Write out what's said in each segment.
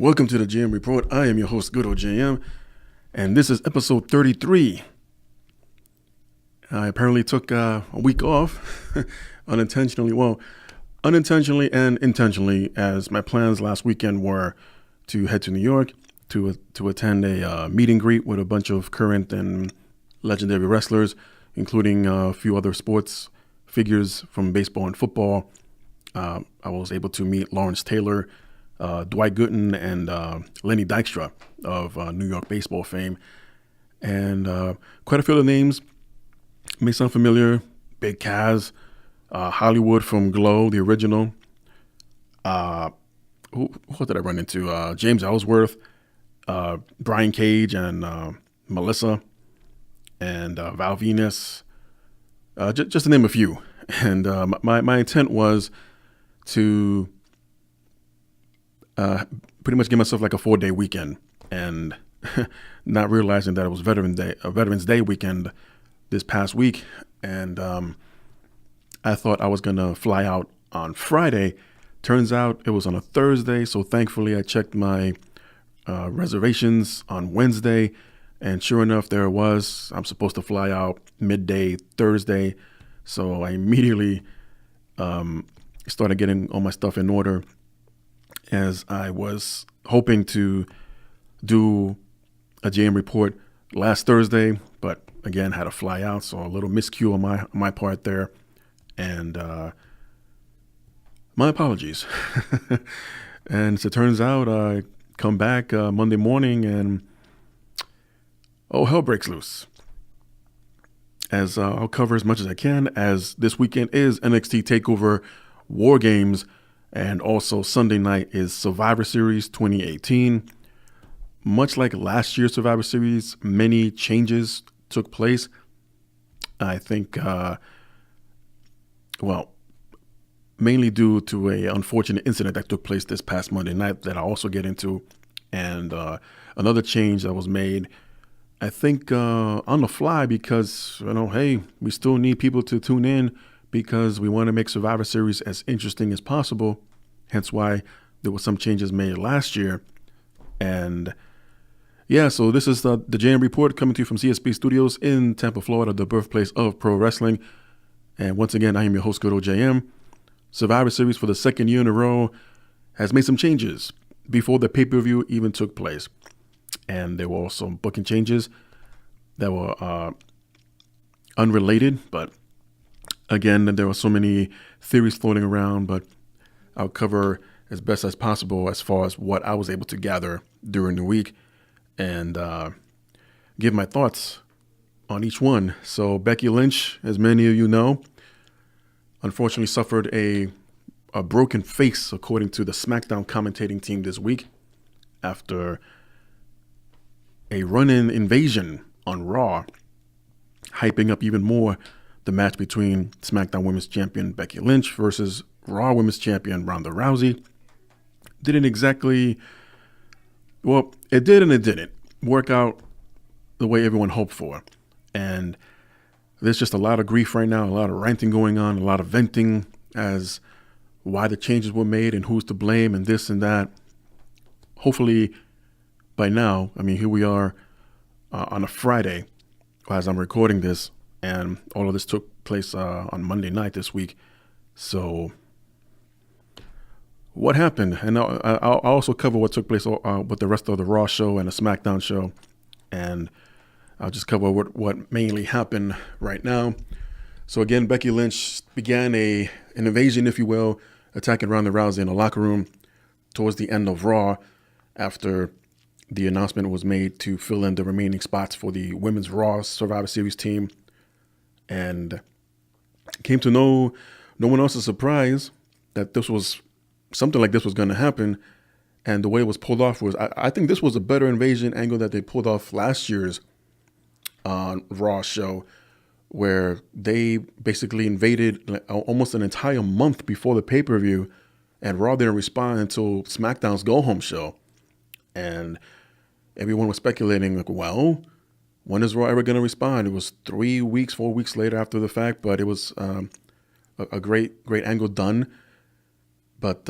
Welcome to the JM Report. I am your host, GoodOlJM, and this is episode 33. I apparently took a week off, unintentionally and intentionally, as my plans last weekend were to head to New York to attend a meet and greet with a bunch of current and legendary wrestlers, including a few other sports figures from baseball and football. I was able to meet Lawrence Taylor, Dwight Gooden, and Lenny Dykstra of New York baseball fame. And quite a few of the names may sound familiar. Big Kaz, Hollywood from Glow, the original. Who did I run into? James Ellsworth, Brian Cage, and Melissa, and Val Venus, just to name a few. And my intent was to pretty much give myself like a 4-day weekend, and not realizing that it was Veterans Day weekend this past week. And I thought I was going to fly out on Friday. Turns out it was on a Thursday. So thankfully I checked my reservations on Wednesday, and sure enough, there it was. I'm supposed to fly out midday Thursday. So I immediately started getting all my stuff in order, as I was hoping to do a JM report last Thursday, but again, had to fly out. So a little miscue on my part there. And my apologies. And as it turns out, I come back Monday morning and hell breaks loose. As I'll cover as much as I can, as this weekend is NXT TakeOver War Games, and also Sunday night is Survivor Series 2018. Much like last year's Survivor Series, many changes took place. I think, mainly due to an unfortunate incident that took place this past Monday night that I'll also get into. And another change that was made, I think, on the fly, because, hey, we still need people to tune in, because we want to make Survivor Series as interesting as possible. Hence why there were some changes made last year. And yeah, so this is the JM Report coming to you from CSB Studios in Tampa, Florida, the birthplace of pro wrestling. And once again, I am your host, GoodOlJM. Survivor Series, for the second year in a row, has made some changes before the pay-per-view even took place. And there were also booking changes that were unrelated, but again, there were so many theories floating around, but I'll cover as best as possible as far as what I was able to gather during the week, and give my thoughts on each one. So Becky Lynch, as many of you know, unfortunately suffered a broken face, according to the Smackdown commentating team this week, after a run-in invasion on Raw, hyping up even more the match between SmackDown Women's Champion Becky Lynch versus Raw Women's Champion Ronda Rousey. Didn't exactly, well, it did and it didn't work out the way everyone hoped for. And there's just a lot of grief right now, a lot of ranting going on, a lot of venting as why the changes were made and who's to blame and this and that. Hopefully by now, here we are on a Friday as I'm recording this, and all of this took place on Monday night this week. So what happened? And I'll also cover what took place with the rest of the Raw show and the SmackDown show. And I'll just cover what mainly happened right now. So again, Becky Lynch began an invasion, if you will, attacking Ronda Rousey in the locker room towards the end of Raw, after the announcement was made to fill in the remaining spots for the Women's Raw Survivor Series team. And came to no one else's surprise that this was something like this was going to happen. And the way it was pulled off was, I think this was a better invasion angle that they pulled off last year's Raw show, where they basically invaded almost an entire month before the pay-per-view, and Raw didn't respond until SmackDown's go-home show. And everyone was speculating, like, well, when is Raw ever going to respond? It was 4 weeks later after the fact, but it was a great angle done. But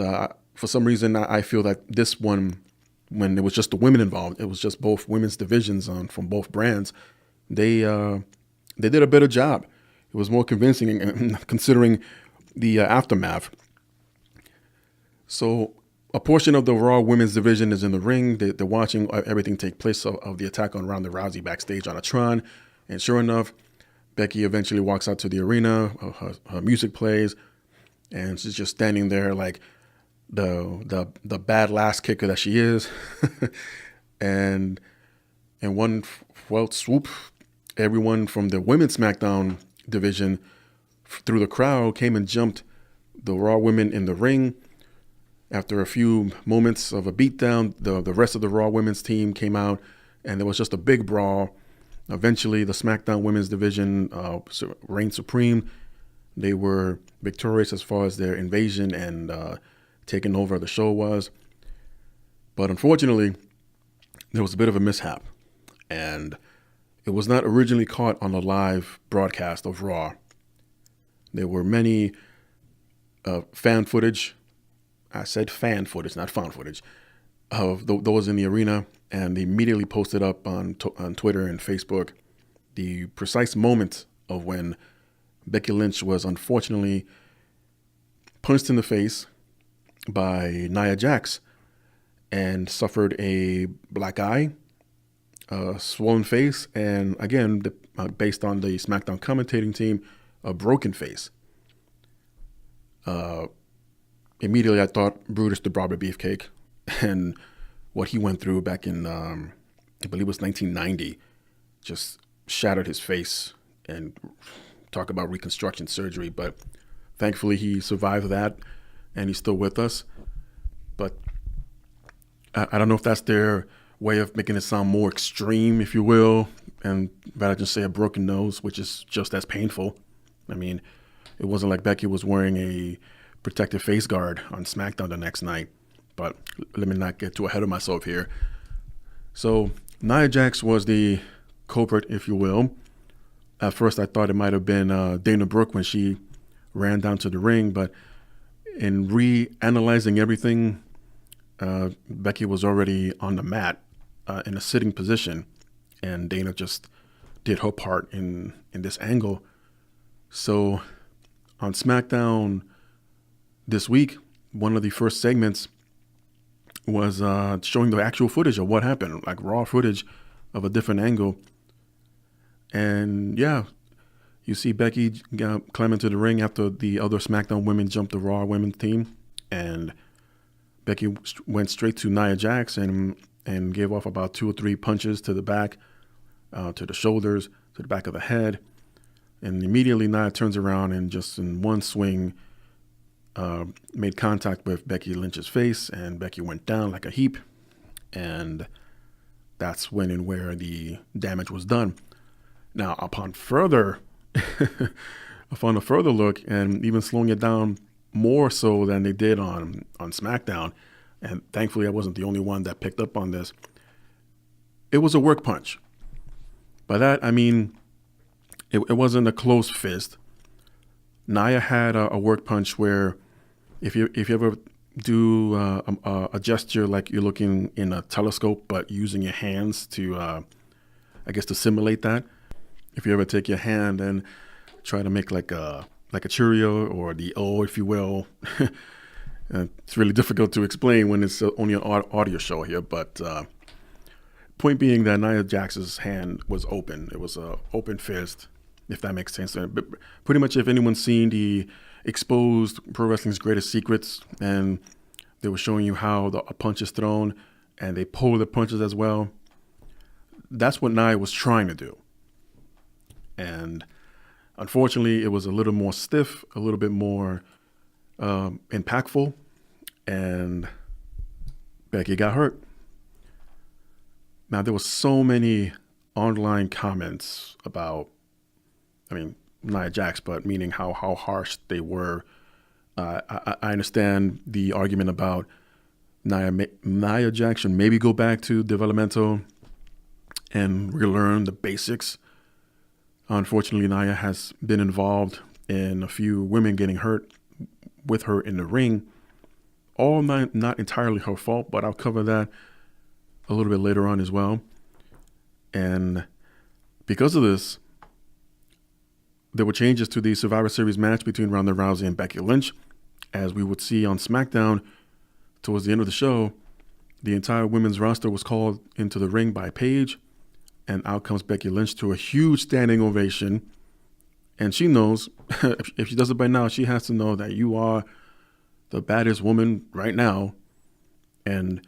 for some reason, I feel that this one when it was just the women involved, it was just both women's divisions from both brands. They did a better job. It was more convincing considering the aftermath. So a portion of the Raw women's division is in the ring. They're watching everything take place of the attack on Ronda Rousey backstage on a Tron. And sure enough, Becky eventually walks out to the arena. Her music plays, and she's just standing there like the bad last kicker that she is. And in one fell swoop, everyone from the women's SmackDown division through the crowd came and jumped the Raw women in the ring. After a few moments of a beatdown, the rest of the Raw women's team came out, and there was just a big brawl. Eventually, the SmackDown women's division reigned supreme. They were victorious as far as their invasion and taking over the show was. But unfortunately, there was a bit of a mishap, and it was not originally caught on the live broadcast of Raw. There were many fan footage. I said fan footage, not found footage, of those in the arena, and they immediately posted up on Twitter and Facebook the precise moment of when Becky Lynch was unfortunately punched in the face by Nia Jax and suffered a black eye, a swollen face, and again, based on the SmackDown commentating team, a broken face. Immediately I thought Brutus the Barber Beefcake and what he went through back in, I believe it was 1990, just shattered his face, and talk about reconstruction surgery. But thankfully he survived that and he's still with us. But I don't know if that's their way of making it sound more extreme, if you will, and rather just say a broken nose, which is just as painful. I mean, it wasn't like Becky was wearing a protective face guard on SmackDown the next night. But let me not get too ahead of myself here. So Nia Jax was the culprit, if you will. At first I thought it might have been Dana Brooke when she ran down to the ring, but in reanalyzing everything, Becky was already on the mat in a sitting position, and Dana just did her part in this angle. So on SmackDown this week, one of the first segments was showing the actual footage of what happened, like raw footage of a different angle. And yeah, you see Becky climb into the ring after the other SmackDown women jumped the Raw women's team, and Becky went straight to Nia Jax and gave off about 2 or 3 punches to the back, to the shoulders, to the back of the head. And immediately Nia turns around and just in one swing made contact with Becky Lynch's face, and Becky went down like a heap. And that's when and where the damage was done. Now, upon a further look, and even slowing it down more so than they did on SmackDown, and thankfully I wasn't the only one that picked up on this, it was a work punch. By that, I mean, it wasn't a closed fist. Nia had a work punch where if you ever do a gesture like you're looking in a telescope, but using your hands to, to simulate that. If you ever take your hand and try to make like a Cheerio or the O, if you will. It's really difficult to explain when it's only an audio show here, but point being that Nia Jax's hand was open. It was an open fist, if that makes sense. But pretty much if anyone's seen the exposed Pro Wrestling's Greatest Secrets, and they were showing you how a punch is thrown and they pull the punches as well, that's what Nia was trying to do. And unfortunately, it was a little more stiff, a little bit more impactful, and Becky got hurt. Now, there was so many online comments about, Nia Jax, but meaning how harsh they were. I understand the argument about Nia Jax should maybe go back to developmental and relearn the basics. Unfortunately, Nia has been involved in a few women getting hurt with her in the ring. All not entirely her fault, but I'll cover that a little bit later on as well. And because of this, there were changes to the Survivor Series match between Ronda Rousey and Becky Lynch. As we would see on Smackdown, towards the end of the show, the entire women's roster was called into the ring by Paige, and out comes Becky Lynch to a huge standing ovation. And she knows, if she does it by now, she has to know that you are the baddest woman right now. And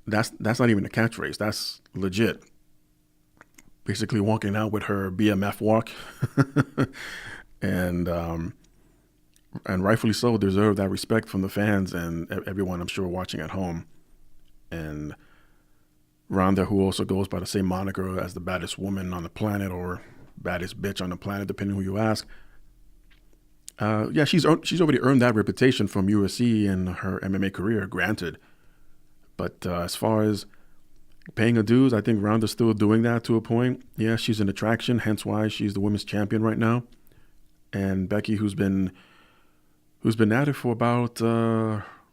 that's not even a catchphrase. That's legit. Basically walking out with her BMF walk. and rightfully so, deserve that respect from the fans and everyone, I'm sure, watching at home. And Ronda, who also goes by the same moniker as the baddest woman on the planet, or baddest bitch on the planet, depending who you ask. She's already earned that reputation from UFC and her MMA career, granted. But as far as paying her dues, I think Ronda's still doing that to a point. Yeah, she's an attraction, hence why she's the women's champion right now. And Becky, who's been at it for about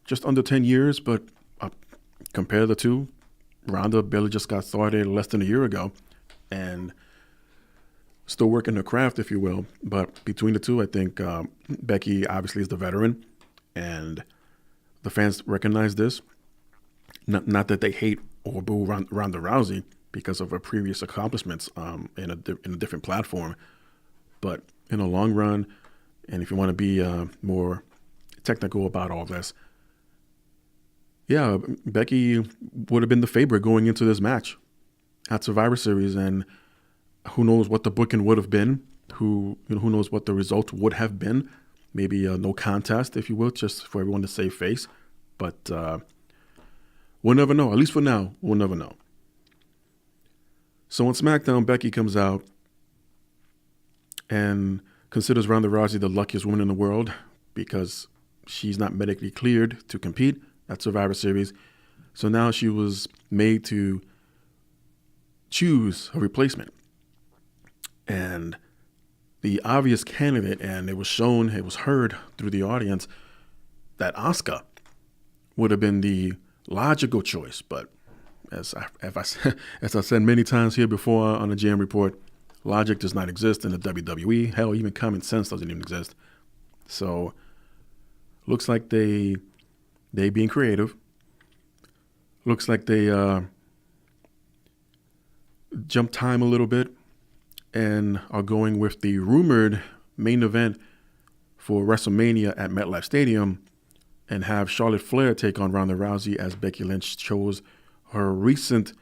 just under 10 years, but compare the two, Ronda barely just got started less than a year ago, and still working her craft, if you will. But between the two, I think Becky obviously is the veteran, and the fans recognize this. Not that they hate or boo Ronda Rousey because of her previous accomplishments in a different platform, but in the long run, and if you want to be more technical about all this, yeah, Becky would have been the favorite going into this match at Survivor Series, and who knows what the booking would have been? Who knows what the result would have been? Maybe no contest, if you will, just for everyone to save face. But we'll never know. At least for now, we'll never know. So on SmackDown, Becky comes out and considers Ronda Rousey the luckiest woman in the world because she's not medically cleared to compete at Survivor Series. So now she was made to choose a replacement. And the obvious candidate, and it was heard through the audience, that Asuka would have been the logical choice. But as I said many times here before on the JM Report, logic does not exist in the WWE. Hell, even common sense doesn't even exist. So looks like they being creative. Looks like they jumped time a little bit and are going with the rumored main event for WrestleMania at MetLife Stadium and have Charlotte Flair take on Ronda Rousey as Becky Lynch chose her recent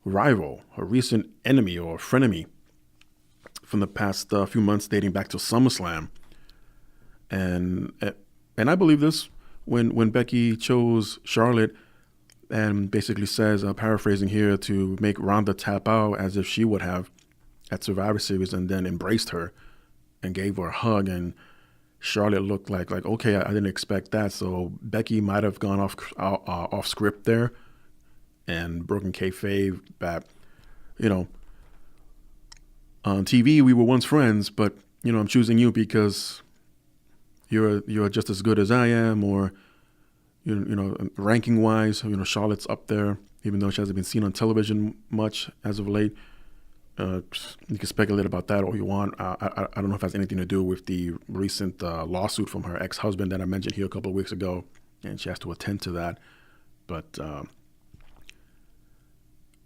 rival, her recent enemy or frenemy from the past few months dating back to SummerSlam. And I believe this when Becky chose Charlotte and basically says, paraphrasing here, to make Ronda tap out as if she would have at Survivor Series, and then embraced her and gave her a hug. And Charlotte looked like okay, I didn't expect that. So Becky might have gone off script there and broken kayfabe that, on TV we were once friends, but I'm choosing you because you're just as good as I am, or ranking wise, Charlotte's up there, even though she hasn't been seen on television much as of late. You can speculate about that all you want. I don't know if it has anything to do with the recent lawsuit from her ex-husband that I mentioned here a couple of weeks ago, and she has to attend to that. But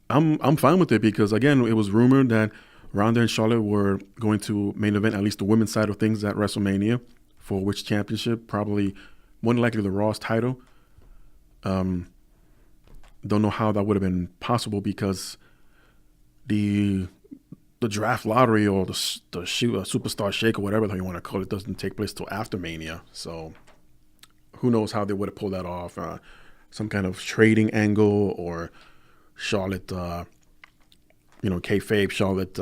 I'm fine with it because, again, it was rumored that Ronda and Charlotte were going to main event, at least the women's side of things, at WrestleMania, for which championship? Probably more than likely the Raw's title. Don't know how that would have been possible because the draft lottery or the superstar shake or whatever you want to call it doesn't take place till after Mania. So who knows how they would have pulled that off? Some kind of trading angle, or Charlotte, kayfabe. Charlotte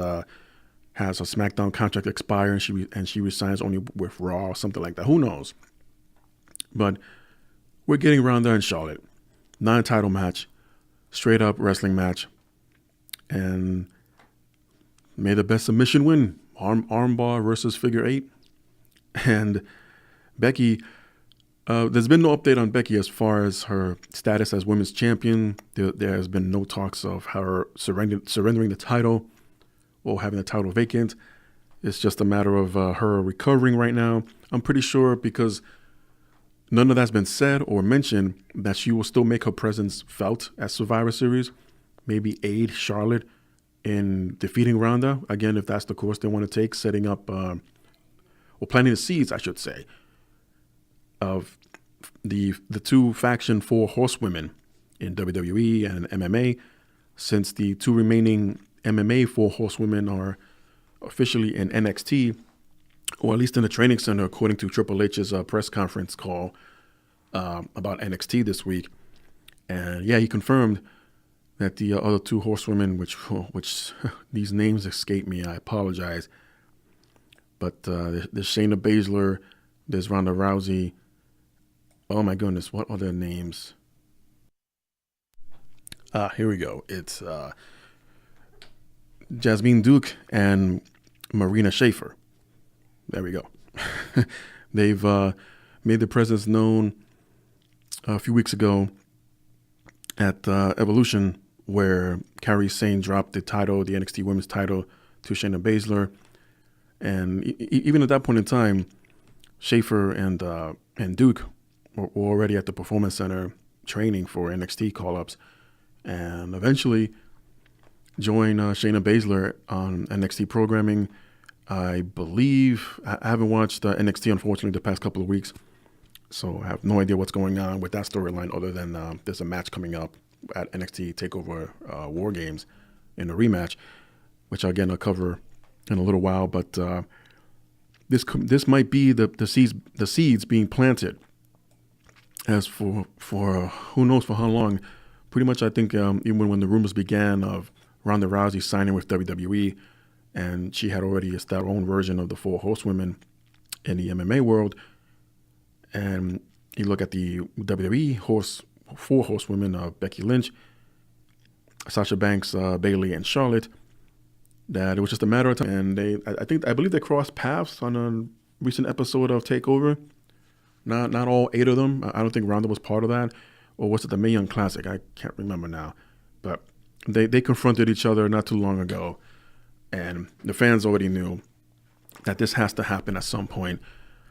has a SmackDown contract expire and she resigns only with Raw or something like that. Who knows? But we're getting Ronda and Charlotte, non-title match, straight up wrestling match. And may the best submission win. Armbar versus figure eight. And Becky, There's been no update on Becky as far as her status as women's champion. There has been no talks of her surrendering the title or having the title vacant. It's just a matter of her recovering right now. I'm pretty sure, because none of that's been said or mentioned, that she will still make her presence felt at Survivor Series. Maybe aid Charlotte in defeating Ronda. Again, if that's the course they want to take, setting up, or planting the seeds, I should say, of the two faction 4 horsewomen in WWE and MMA, since the two remaining MMA 4 horsewomen are officially in NXT, or at least in the training center, according to Triple H's press conference call about NXT this week. And yeah, he confirmed that the other 2 horsewomen, which these names escape me, I apologize, but there's Shayna Baszler, there's Ronda Rousey. Oh my goodness, what are their names? Here we go. It's Jasmine Duke and Marina Shafir. There we go. They've made their presence known a few weeks ago at Evolution, where Kairi Sane dropped the title, the NXT Women's title, to Shayna Baszler. And even at that point in time, Shafir and Duke were already at the Performance Center training for NXT call-ups, and eventually joined Shayna Baszler on NXT programming. I believe I haven't watched NXT, unfortunately, the past couple of weeks, so I have no idea what's going on with that storyline, other than there's a match coming up at NXT TakeOver War Games in a rematch, which again I'll cover in a little while. But this might be the seeds being planted. As for who knows for how long. Pretty much, I think even when the rumors began of Ronda Rousey signing with WWE, and she had already established her own version of the 4 horsewomen in the MMA world, and you look at the WWE 4 horsewomen of Becky Lynch, Sasha Banks, Bayley, and Charlotte, that it was just a matter of time. And I believe they crossed paths on a recent episode of TakeOver. Not all 8 of them. I don't think Ronda was part of that. Or was it the Mae Young Classic? I can't remember now. But they confronted each other not too long ago. And the fans already knew that this has to happen at some point.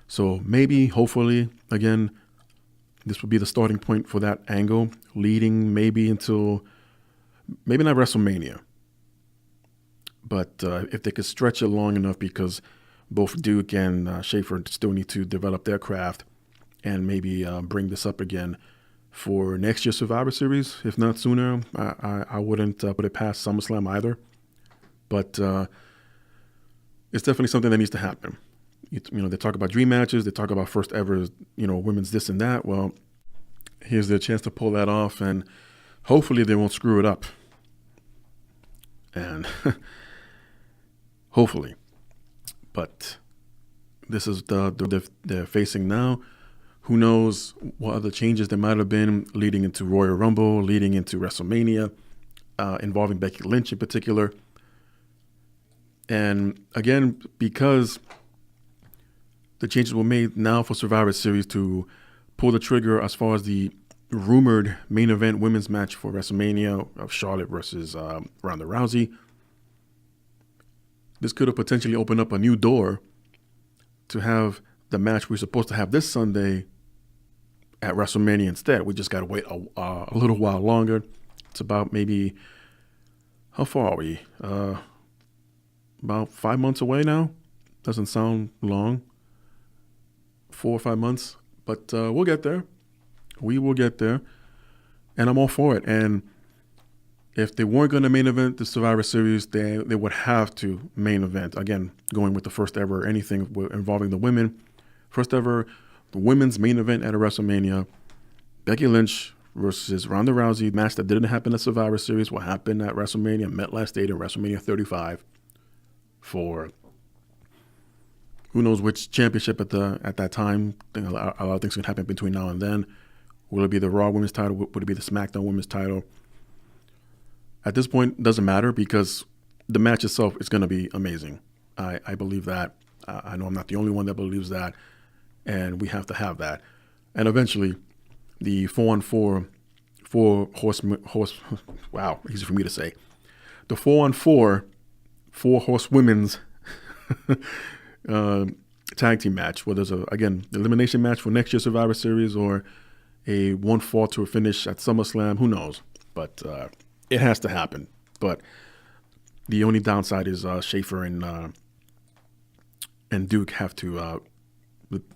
So maybe, hopefully, again, this would be the starting point for that angle, leading maybe until, maybe not WrestleMania. But if they could stretch it long enough, because both Duke and Shafir still need to develop their craft, and maybe bring this up again for next year's Survivor Series, if not sooner. I wouldn't put it past SummerSlam either. But it's definitely something that needs to happen. They talk about dream matches. They talk about first ever, women's this and that. Well, here's their chance to pull that off, and hopefully they won't screw it up. And hopefully. But this is they're facing now. Who knows what other changes there might have been leading into Royal Rumble, leading into WrestleMania, involving Becky Lynch in particular. And again, because the changes were made now for Survivor Series to pull the trigger as far as the rumored main event women's match for WrestleMania of Charlotte versus Ronda Rousey, this could have potentially opened up a new door to have the match we're supposed to have this Sunday at WrestleMania instead. We just got to wait a little while longer. It's about maybe, how far are we? About 5 months away now. Doesn't sound long. 4 or 5 months. But we'll get there. We will get there. And I'm all for it. And if they weren't going to main event the Survivor Series, they would have to main event. Again, going with the first ever anything involving the women. First ever the women's main event at a WrestleMania. Becky Lynch versus Ronda Rousey. Match that didn't happen at Survivor Series. What happened at WrestleMania, MetLife Stadium, WrestleMania 35. For who knows which championship at that time. I think a lot of things can happen between now and then. Will it be the Raw Women's title? Would it be the Smackdown Women's title? At this point, it doesn't matter, because the match itself is going to be amazing. I believe that. I know I'm not the only one that believes that, and we have to have that. And eventually, the 4-on-4, wow, easy for me to say. The 4-on-4, 4-horsewomen's tag team match, whether it's again, elimination match for next year's Survivor Series or a one fall to a finish at SummerSlam, who knows? But it has to happen. But the only downside is Schaefer and Duke have to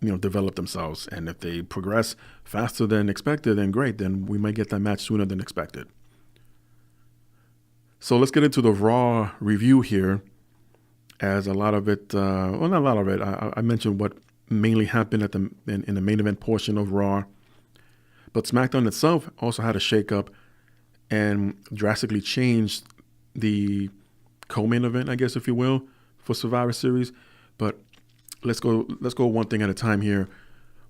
develop themselves, and if they progress faster than expected, then great. Then we might get that match sooner than expected. So let's get into the Raw review here, as a lot of it, well, not a lot of it. I mentioned what mainly happened in the main event portion of Raw, but SmackDown itself also had a shakeup and drastically changed the co-main event, I guess, if you will, for Survivor Series. But let's go one thing at a time here.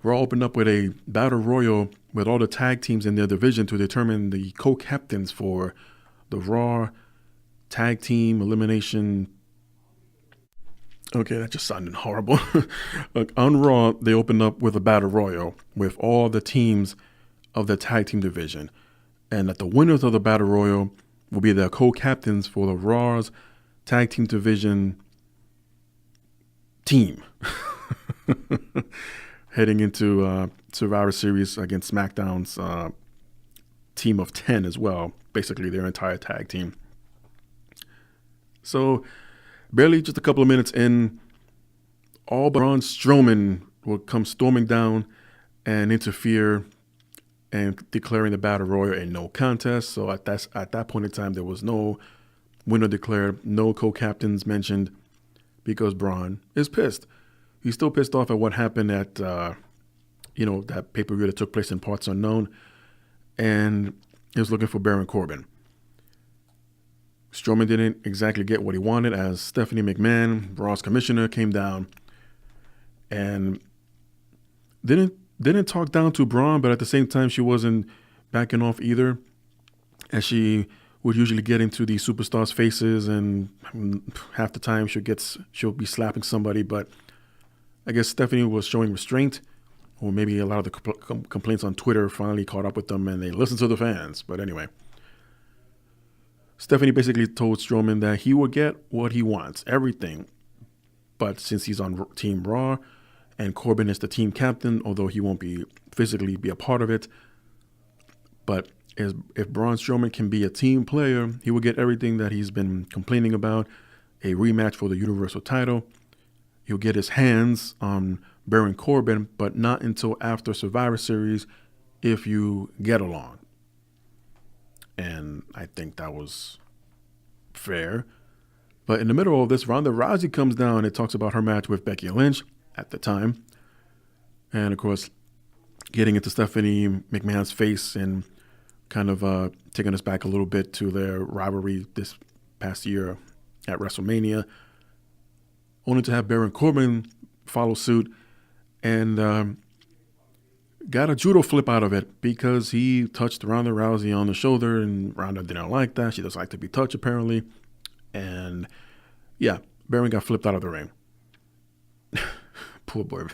Raw opened up with a battle royal with all the tag teams in their division to determine the co-captains for the Raw Tag Team Elimination. Okay, that just sounded horrible. Look, on Raw, they opened up with a battle royal with all the teams of the tag team division, and that the winners of the battle royal will be the co-captains for the Raw's tag team division team, heading into Survivor Series against SmackDown's team of 10 as well, basically their entire tag team. So barely just a couple of minutes in, all but Braun Strowman will come storming down and interfere and declaring the battle royal a no contest. So at that point in time, there was no winner declared, no co-captains mentioned, because Braun is pissed. He's still pissed off at what happened at that pay-per-view that took place in Parts Unknown, and he was looking for Baron Corbin. Strowman didn't exactly get what he wanted, as Stephanie McMahon, Raw's commissioner, came down and didn't talk down to Braun, but at the same time, she wasn't backing off either, as she would usually get into the superstars' faces, and half the time she'll be slapping somebody. But I guess Stephanie was showing restraint, or maybe a lot of the complaints on Twitter finally caught up with them and they listened to the fans. But anyway, Stephanie basically told Strowman that he will get what he wants, everything. But since he's on Team Raw and Corbin is the team captain, although he won't physically be a part of it, but if Braun Strowman can be a team player, he will get everything that he's been complaining about, a rematch for the Universal title. He'll get his hands on Baron Corbin, but not until after Survivor Series if you get along. And I think that was fair. But in the middle of this, Ronda Rousey comes down and talks about her match with Becky Lynch at the time. And of course, getting into Stephanie McMahon's face and kind of taking us back a little bit to their rivalry this past year at WrestleMania, only to have Baron Corbin follow suit and got a judo flip out of it because he touched Ronda Rousey on the shoulder, and Ronda didn't like that. She doesn't like to be touched, apparently. And yeah, Baron got flipped out of the ring. Poor boy.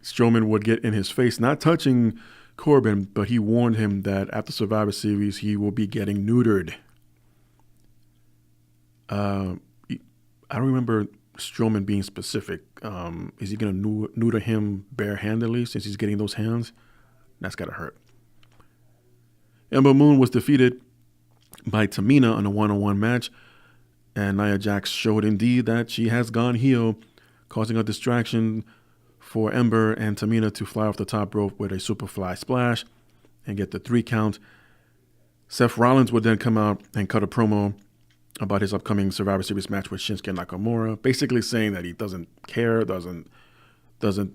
Strowman would get in his face, not touching Corbin, but he warned him that after Survivor Series, he will be getting neutered. I don't remember Strowman being specific. Is he going to neuter him barehandedly since he's getting those hands? That's got to hurt. Ember Moon was defeated by Tamina in a one-on-one match, and Nia Jax showed indeed that she has gone heel, causing a distraction for Ember and Tamina to fly off the top rope with a superfly splash and get the 3 count. Seth Rollins would then come out and cut a promo about his upcoming Survivor Series match with Shinsuke Nakamura, basically saying that he doesn't care, doesn't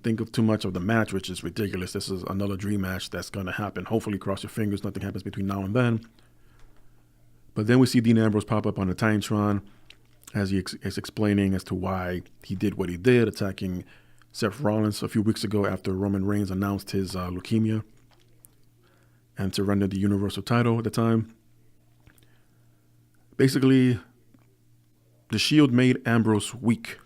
think of too much of the match, which is ridiculous. This is another dream match that's going to happen. Hopefully, cross your fingers, nothing happens between now and then. But then we see Dean Ambrose pop up on the Titantron as he is explaining as to why he did what he did, attacking Seth Rollins a few weeks ago after Roman Reigns announced his leukemia and surrendered the Universal title at the time. Basically, the Shield made Ambrose weak.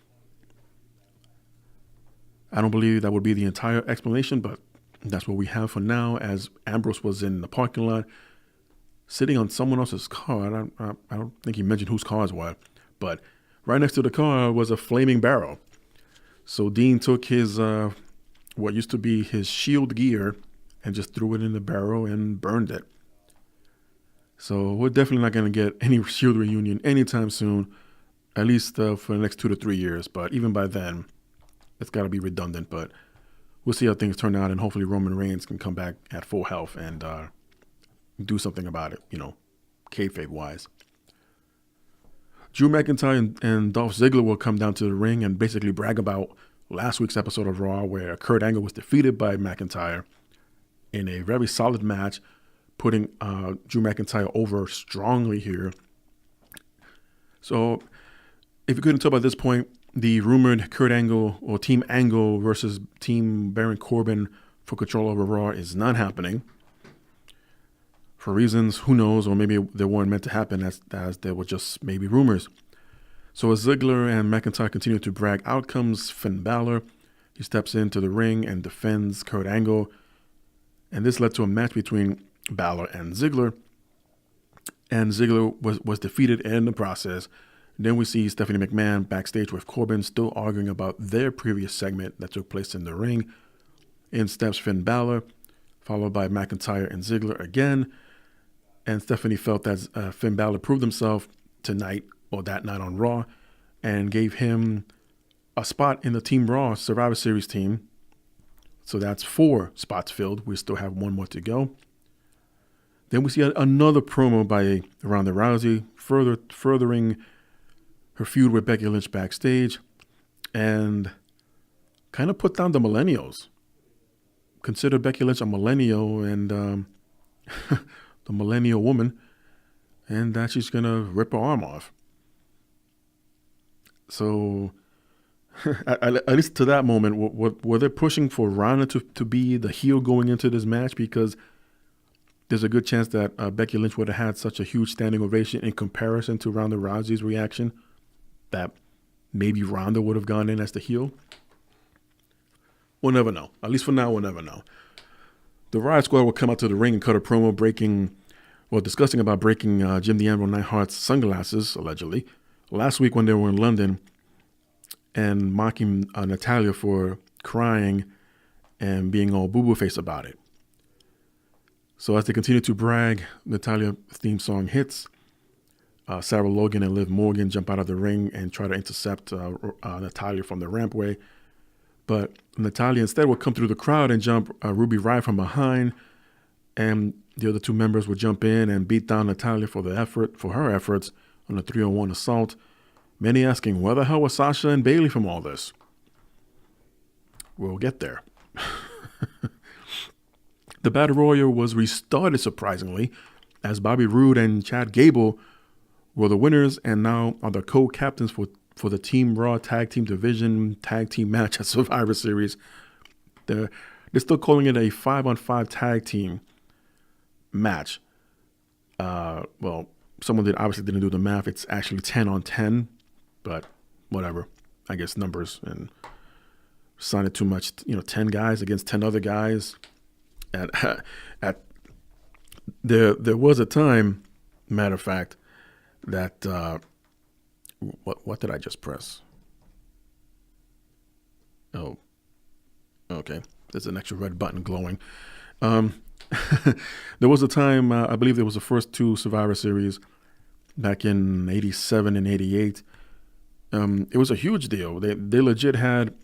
I don't believe that would be the entire explanation, but That's what we have for now, as Ambrose was in the parking lot sitting on someone else's car. I don't think he mentioned whose car it was, but right next to the car was a flaming barrel. So Dean took his what used to be his Shield gear and just threw it in the barrel and burned it. So we're definitely not going to get any Shield reunion anytime soon, at least for the next 2 to 3 years. But even by then, it's got to be redundant. But we'll see how things turn out, and hopefully Roman Reigns can come back at full health and do something about it, kayfabe-wise. Drew McIntyre and Dolph Ziggler will come down to the ring and basically brag about last week's episode of Raw, where Kurt Angle was defeated by McIntyre in a very solid match, putting Drew McIntyre over strongly here. So if you couldn't tell by this point, the rumored Kurt Angle or Team Angle versus Team Baron Corbin for control over Raw is not happening. For reasons, who knows, or maybe they weren't meant to happen, as they were just maybe rumors. So as Ziggler and McIntyre continue to brag, out comes Finn Balor. He steps into the ring and defends Kurt Angle. And this led to a match between Balor and Ziggler. And Ziggler was defeated in the process. Then we see Stephanie McMahon backstage with Corbin, still arguing about their previous segment that took place in the ring. In steps Finn Balor, followed by McIntyre and Ziggler again. And Stephanie felt that Finn Balor proved himself tonight, or that night on Raw, and gave him a spot in the Team Raw Survivor Series team. So that's 4 spots filled. We still have 1 more to go. Then we see another promo by Ronda Rousey, furthering her feud with Becky Lynch backstage, and kind of put down the millennials. Consider Becky Lynch a millennial and the millennial woman, and that she's going to rip her arm off. So at least to that moment, were they pushing for Ronda to be the heel going into this match? Because there's a good chance that Becky Lynch would have had such a huge standing ovation in comparison to Ronda Rousey's reaction that maybe Ronda would have gone in as the heel. We'll never know. At least for now, we'll never know. The Riot Squad will come out to the ring and cut a promo discussing about breaking Jim the Anvil Neidhart's sunglasses, allegedly, last week when they were in London, and mocking Natalya for crying and being all boo-boo face about it. So as they continue to brag, Natalya's theme song hits. Sarah Logan and Liv Morgan jump out of the ring and try to intercept Natalya from the rampway. But Natalya instead will come through the crowd and jump Ruby Riott from behind. And the other 2 members will jump in and beat down Natalya for her efforts on a 3-on-1 assault. Many asking, where the hell was Sasha and Bayley from all this? We'll get there. The Battle Royal was restarted surprisingly, as Bobby Roode and Chad Gable were the winners and now are the co-captains for the Team Raw Tag Team Division Tag Team match at Survivor Series. They're still calling it a 5-on-5 tag team match. Someone obviously didn't do the math. It's actually 10-on-10, but whatever. I guess numbers and sounded too much. 10 guys against 10 other guys. There was a time, matter of fact, that what did I just press? Oh, okay. There's an extra red button glowing. There was a time, I believe there was the first 2 Survivor Series back in 87 and 88. It was a huge deal. They legit had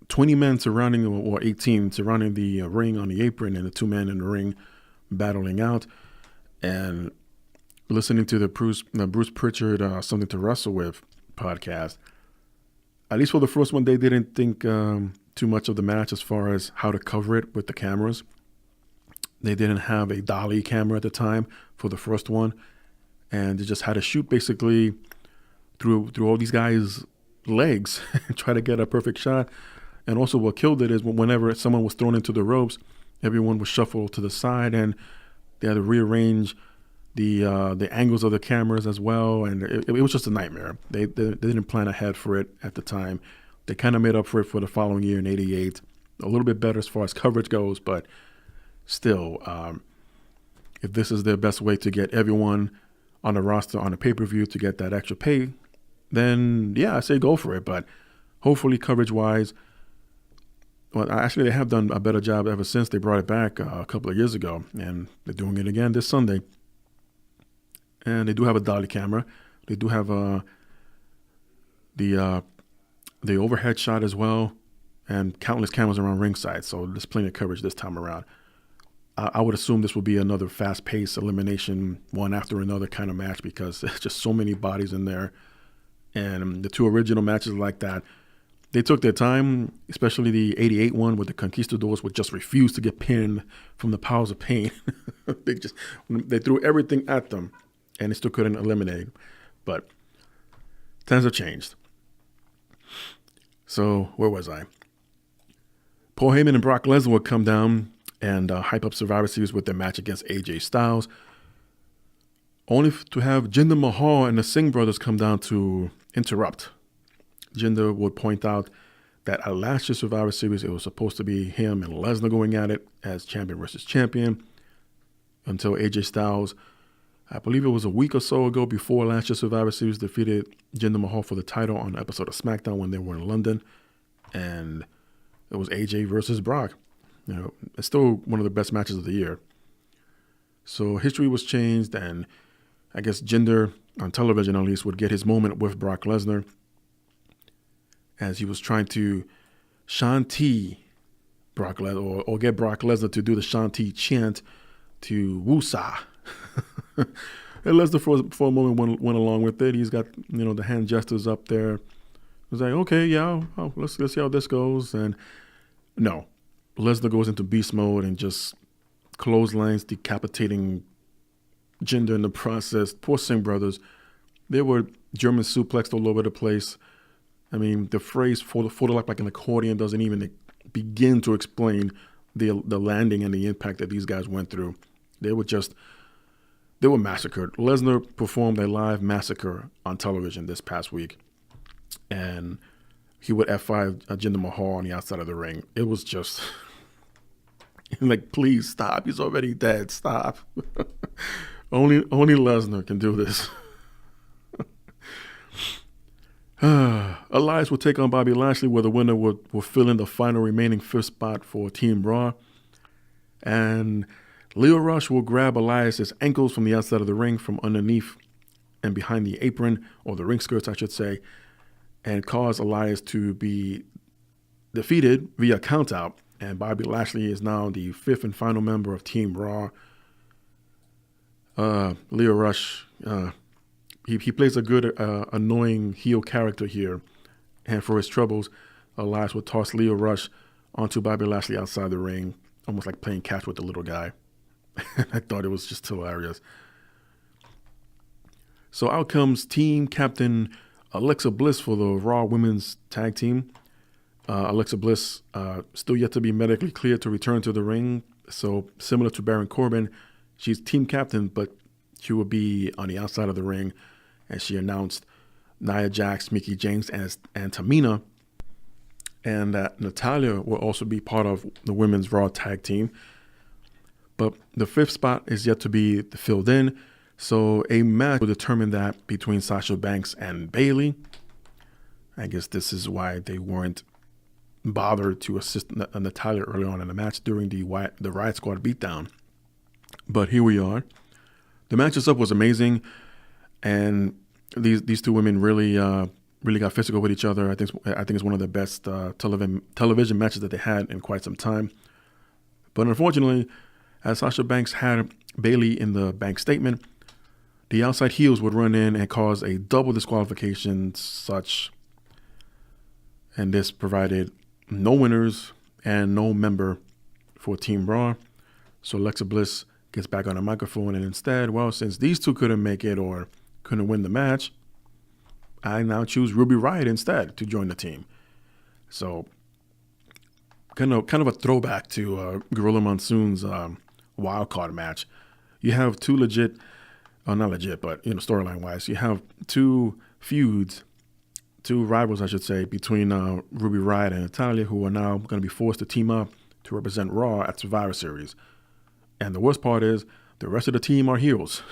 20 men surrounding, or 18 surrounding the ring on the apron, and the 2 men in the ring battling out. And listening to the Bruce Pritchard Something to Wrestle With podcast, at least for the first one, they didn't think too much of the match as far as how to cover it with the cameras. They didn't have a dolly camera at the time for the first one, and they just had to shoot basically through all these guys' legs and try to get a perfect shot. And also what killed it is whenever someone was thrown into the ropes, everyone was shuffled to the side, and they had to rearrange the angles of the cameras as well, and it was just a nightmare. They didn't plan ahead for it at the time. They kind of made up for it for the following year in '88 a little bit better as far as coverage goes, but still, if this is their best way to get everyone on the roster on a pay-per-view to get that extra pay, then yeah, I say go for it. But hopefully coverage-wise, well, actually they have done a better job ever since they brought it back a couple of years ago, and they're doing it again this Sunday. And they do have a dolly camera. They do have the overhead shot as well, and countless cameras around ringside. So there's plenty of coverage this time around. I would assume this will be another fast-paced elimination, one after another kind of match, because there's just so many bodies in there. And the two original matches like that, they took their time, especially the 88 one with the Conquistadors, would just refuse to get pinned from the Powers of Pain. They threw everything at them, and they still couldn't eliminate. But times have changed. So where was I? Paul Heyman and Brock Lesnar would come down and hype up Survivor Series with their match against AJ Styles, only to have Jinder Mahal and the Singh brothers come down to interrupt. Jinder would point out that at last year's Survivor Series, it was supposed to be him and Lesnar going at it as champion versus champion, until AJ Styles, I believe it was a week or so ago before last year's Survivor Series, defeated Jinder Mahal for the title on an episode of Smackdown when they were in London, and it was AJ versus Brock. You know, it's still one of the best matches of the year. So history was changed, and I guess Jinder, on television at least, would get his moment with Brock Lesnar as he was trying to Shanti Brock Lesnar, or get Brock Lesnar to do the Shanti chant to Woosa. And Lesnar for a moment went along with it. He's got, the hand gestures up there. It was like, okay, yeah, let's see how this goes. And no, Lesnar goes into beast mode and just clotheslines, decapitating Jinder in the process. Poor Singh brothers. They were German suplexed all over the place. I mean, the phrase fold up like an accordion doesn't even begin to explain the landing and the impact that these guys went through. They were massacred. Lesnar performed a live massacre on television this past week, and he would F5 Jinder Mahal on the outside of the ring. It was just like, please stop. He's already dead. Stop. Only Lesnar can do this. Elias will take on Bobby Lashley, where the winner will fill in the final remaining fifth spot for Team Raw. And Lio Rush will grab Elias's ankles from the outside of the ring, from underneath and behind the apron, or the ring skirts, I should say, and cause Elias to be defeated via countout. And Bobby Lashley is now the fifth and final member of Team Raw. Lio Rush, he plays a good, annoying heel character here. And for his troubles, Elias would toss Lio Rush onto Bobby Lashley outside the ring, almost like playing catch with the little guy. I thought it was just hilarious. So out comes team captain Alexa Bliss for the Raw Women's Tag Team. Alexa Bliss still yet to be medically cleared to return to the ring. So similar to Baron Corbin, she's team captain, but she will be on the outside of the ring. And she announced Nia Jax, Mickie James, and Tamina. And that Natalya will also be part of the Women's Raw Tag Team. But the fifth spot is yet to be filled in. So a match will determine that between Sasha Banks and Bayley. I guess this is why they weren't bothered to assist Natalya early on in the match during the Riot Squad beatdown. But here we are. The match itself was amazing, and these two women really got physical with each other. I think it's one of the best television matches that they had in quite some time. But unfortunately, as Sasha Banks had Bayley in the bank statement, the outside heels would run in and cause a double disqualification, and this provided no winners and no member for Team Raw. So Alexa Bliss gets back on the microphone, and instead, well, since these two couldn't make it or couldn't win the match, I now choose Ruby Riott instead to join the team. So kind of a throwback to Gorilla Monsoon's wild card match. You have two legit, not legit, but storyline wise, you have two feuds, two rivals, I should say, between Ruby Riott and Natalya, who are now going to be forced to team up to represent Raw at Survivor Series. And the worst part is the rest of the team are heels.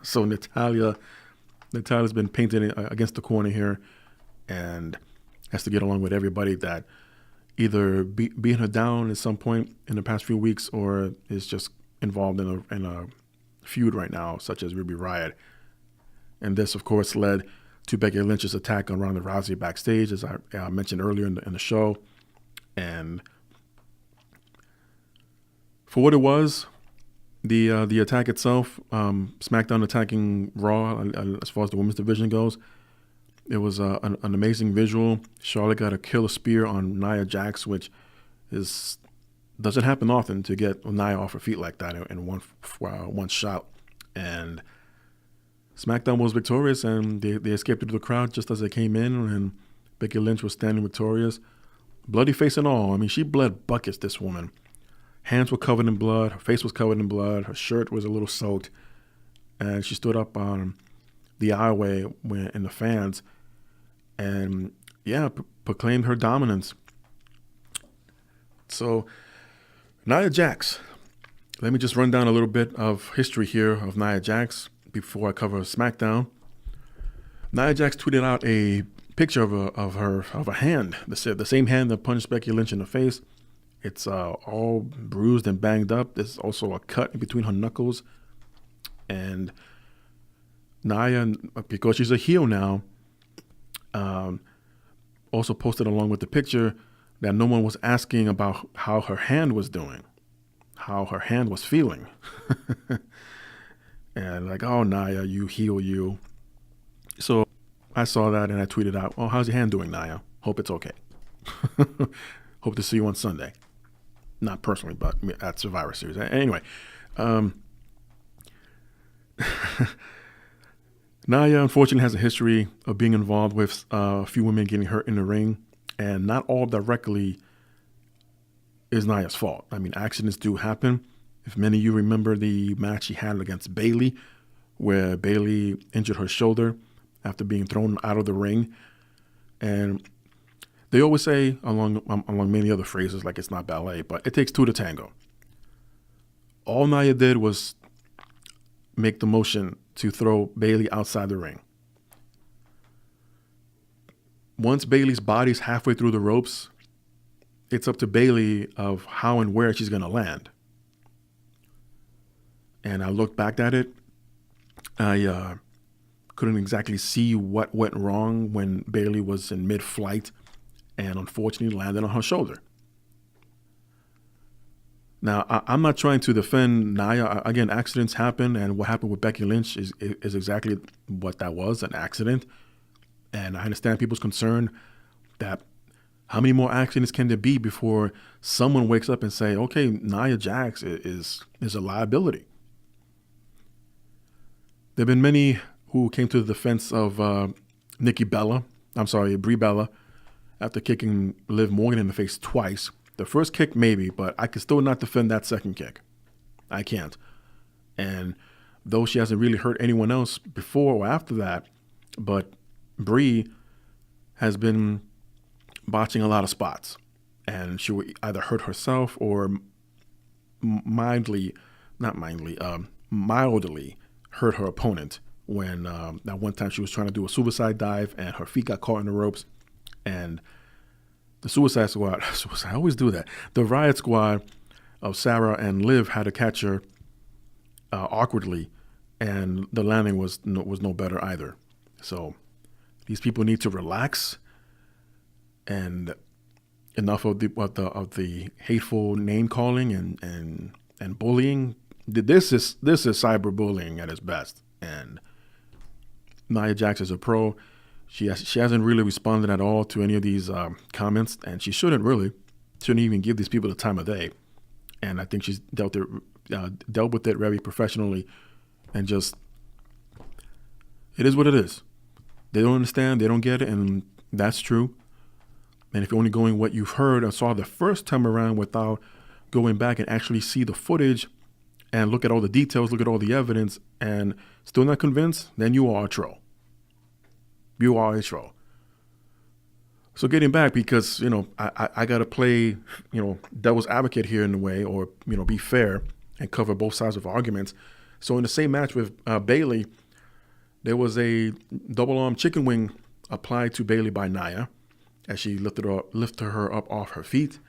So Natalya's been painted against the corner here and has to get along with everybody that either beating her down at some point in the past few weeks or is just involved in a feud right now, such as Ruby Riott. And this, of course, led to Becky Lynch's attack on Ronda Rousey backstage, as I mentioned earlier in the show. And for what it was, the attack itself, SmackDown attacking Raw, as far as the women's division goes, it was an amazing visual. Charlotte got a killer spear on Nia Jax, which doesn't happen often to get Nia off her feet like that in one shot. And SmackDown was victorious, and they escaped through the crowd just as they came in, and Becky Lynch was standing victorious. Bloody face and all. I mean, she bled buckets, this woman. Hands were covered in blood. Her face was covered in blood. Her shirt was a little soaked. And she stood up on the aisleway in the fans and, proclaimed her dominance. So, Nia Jax. Let me just run down a little bit of history here of Nia Jax before I cover SmackDown. Nia Jax tweeted out a picture of a hand, the same hand that punched Becky Lynch in the face. It's all bruised and banged up. There's also a cut in between her knuckles. And Nia, because she's a heel now, also posted along with the picture that no one was asking about how her hand was doing, how her hand was feeling. And like, oh, Nia, you heel, you. So I saw that and I tweeted out, oh, how's your hand doing, Nia? Hope it's okay. Hope to see you on Sunday. Not personally, but at Survivor Series. Anyway, Nia, unfortunately, has a history of being involved with a few women getting hurt in the ring, and not all directly is Nia's fault. I mean, accidents do happen. If many of you remember the match she had against Bayley, where Bayley injured her shoulder after being thrown out of the ring. And they always say, along many other phrases, like it's not ballet, but it takes two to tango. All Nia did was make the motion to throw Bayley outside the ring. Once Bayley's body's halfway through the ropes, it's up to Bayley of how and where she's going to land. And I looked back at it. I couldn't exactly see what went wrong when Bayley was in mid-flight and unfortunately landed on her shoulder. Now, I'm not trying to defend Nia. Again, accidents happen, and what happened with Becky Lynch is exactly what that was, an accident. And I understand people's concern that how many more accidents can there be before someone wakes up and say, okay, Nia Jax is a liability. There have been many who came to the defense of Brie Bella, after kicking Liv Morgan in the face twice. The first kick, maybe, but I can still not defend that second kick. I can't. And though she hasn't really hurt anyone else before or after that, but Brie has been botching a lot of spots. And she will either hurt herself or mildly hurt her opponent when that one time she was trying to do a suicide dive and her feet got caught in the ropes. And the Suicide Squad, I always do that. The Riot Squad of Sarah and Liv had to catch her awkwardly, and the landing was no better either. So these people need to relax, and enough of the hateful name calling and bullying. This is cyberbullying at its best, and Nia Jax is a pro. She hasn't really responded at all to any of these comments, and she shouldn't even give these people the time of day. And I think she's dealt with it very professionally, and just, it is what it is. They don't understand, they don't get it, and that's true. And if you're only going what you've heard and saw the first time around without going back and actually see the footage and look at all the details, look at all the evidence, and still not convinced, then you are a troll. You are a troll. So getting back, because I got to play devil's advocate here in a way, or be fair and cover both sides of arguments. So in the same match with Bayley, there was a double arm chicken wing applied to Bayley by Nia as she lifted her up off her feet,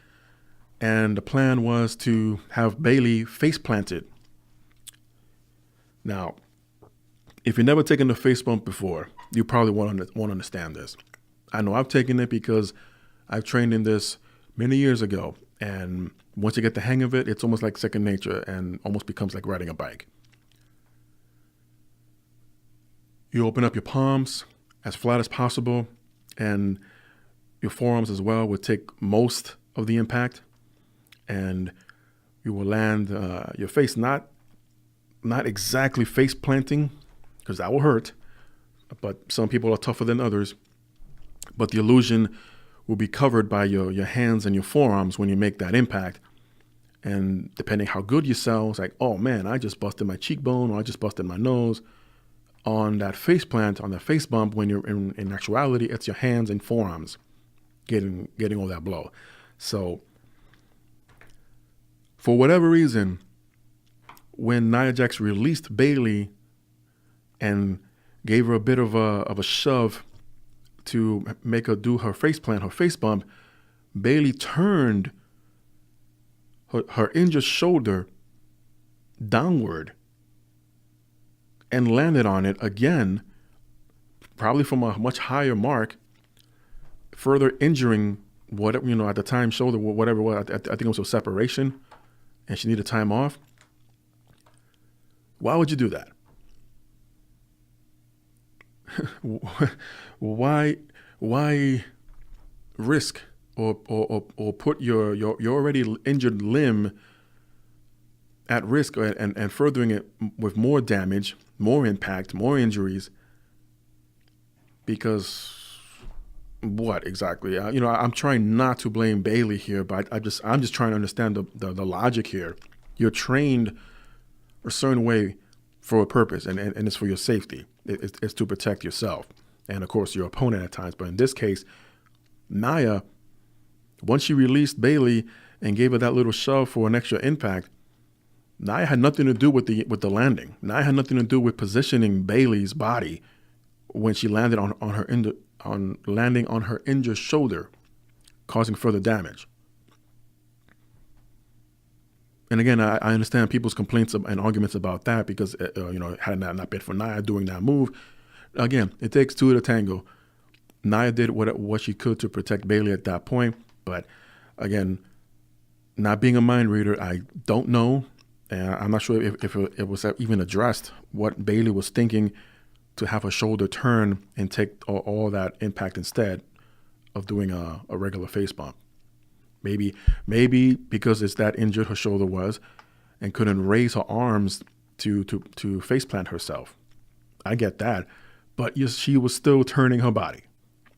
and the plan was to have Bayley face planted. Now, if you've never taken the face bump before, you probably won't understand this. I know I've taken it because I've trained in this many years ago. And once you get the hang of it, it's almost like second nature and almost becomes like riding a bike. You open up your palms as flat as possible, and your forearms as well would take most of the impact. And you will land your face not exactly face planting, because that will hurt. But some people are tougher than others. But the illusion will be covered by your hands and your forearms when you make that impact. And depending how good you sell, it's like, oh man, I just busted my cheekbone, or I just busted my nose. On that face plant, on that face bump, when you're in actuality, it's your hands and forearms getting all that blow. So for whatever reason, when Nia Jax released Bayley and gave her a bit of a shove to make her do her face plant, her face bump, Bayley turned her injured shoulder downward and landed on it again, probably from a much higher mark, further injuring whatever, at the time shoulder, whatever it was. I think it was a separation, and she needed time off. Why would you do that? Why risk or put your already injured limb at risk and furthering it with more damage, more impact, more injuries? Because what exactly? I'm trying not to blame Bayley here, but I'm just trying to understand the logic here. You're trained a certain way for a purpose, and it's for your safety. It's to protect yourself and, of course, your opponent at times. But in this case, Nia, once she released Bayley and gave her that little shove for an extra impact, Nia had nothing to do with the landing. Nia had nothing to do with positioning Bayley's body when she landed landing on her injured shoulder, causing further damage. And again, I understand people's complaints and arguments about that because, had that not been for Nia doing that move, again, it takes two to tango. Nia did what she could to protect Bayley at that point. But again, not being a mind reader, I don't know. And I'm not sure if it was even addressed what Bayley was thinking to have her shoulder turn and take all that impact instead of doing a regular face bump. Maybe because it's that injured her shoulder was and couldn't raise her arms to face plant herself. I get that. But she was still turning her body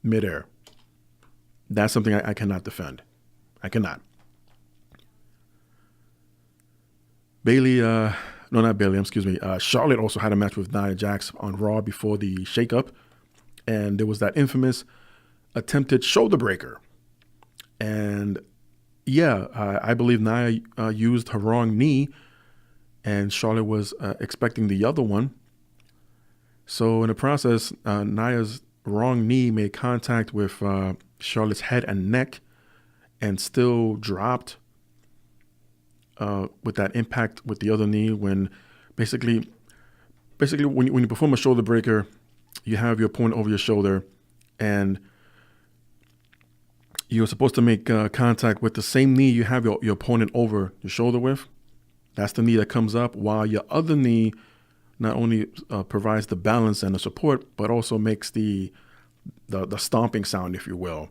midair. That's something I cannot defend. I cannot. Charlotte also had a match with Nia Jax on Raw before the shakeup. And there was that infamous attempted shoulder breaker. And I believe Nia used her wrong knee, and Charlotte was expecting the other one. So in the process, Nia's wrong knee made contact with Charlotte's head and neck and still dropped with that impact with the other knee. When basically when you perform a shoulder breaker, you have your opponent over your shoulder, and you're supposed to make contact with the same knee you have your opponent over your shoulder with. That's the knee that comes up, while your other knee not only provides the balance and the support, but also makes the stomping sound, if you will,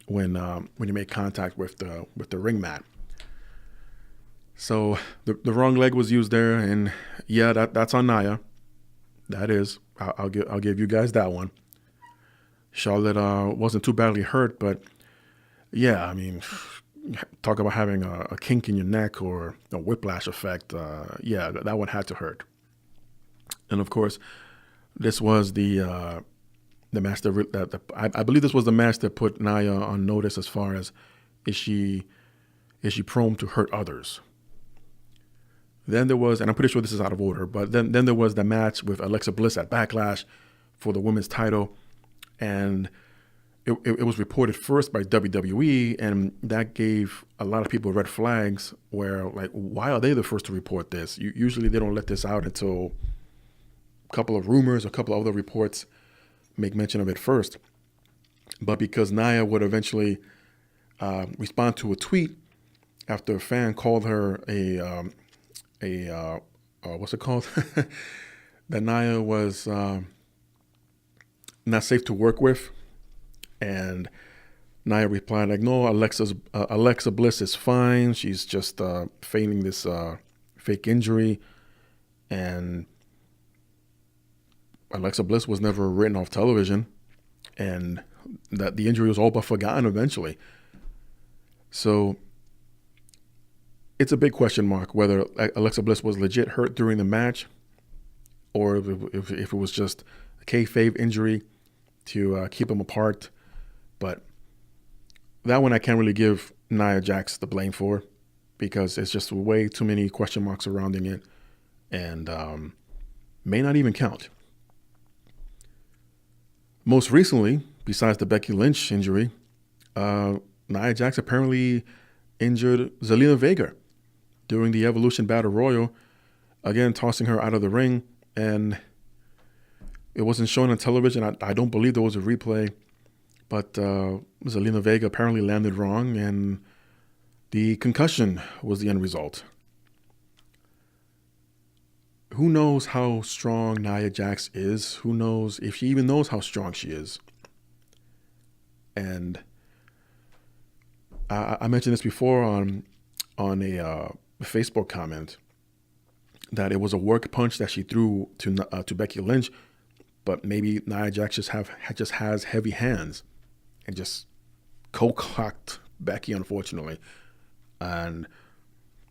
when you make contact with the ring mat. So the wrong leg was used there, and that's on Nia. That is, I'll give you guys that one. Charlotte wasn't too badly hurt, but talk about having a kink in your neck or a whiplash effect. That one had to hurt. And of course, this was the the match I believe this was the match that put Nia on notice as far as is she prone to hurt others. Then there was, and I'm pretty sure this is out of order, but then there was the match with Alexa Bliss at Backlash for the women's title, and it was reported first by WWE, and that gave a lot of people red flags where, like, why are they the first to report this? Usually they don't let this out until a couple of rumors, a couple of other reports make mention of it first. But because Nia would eventually respond to a tweet after a fan called her what's it called? that Nia was not safe to work with. And Nia replied like, no, Alexa Bliss is fine. She's just feigning this fake injury. And Alexa Bliss was never written off television. And that the injury was all but forgotten eventually. So it's a big question mark whether Alexa Bliss was legit hurt during the match or if it was just a kayfabe injury to keep them apart. But that one I can't really give Nia Jax the blame for because it's just way too many question marks surrounding it and may not even count. Most recently, besides the Becky Lynch injury, Nia Jax apparently injured Zelina Vega during the Evolution Battle Royal, again tossing her out of the ring, and it wasn't shown on television. I don't believe there was a replay, but Zelina Vega apparently landed wrong, and the concussion was the end result. Who knows how strong Nia Jax is? Who knows if she even knows how strong she is? And I mentioned this before on a Facebook comment that it was a work punch that she threw to Becky Lynch, but maybe Nia Jax just has heavy hands and just cocked Becky, unfortunately. And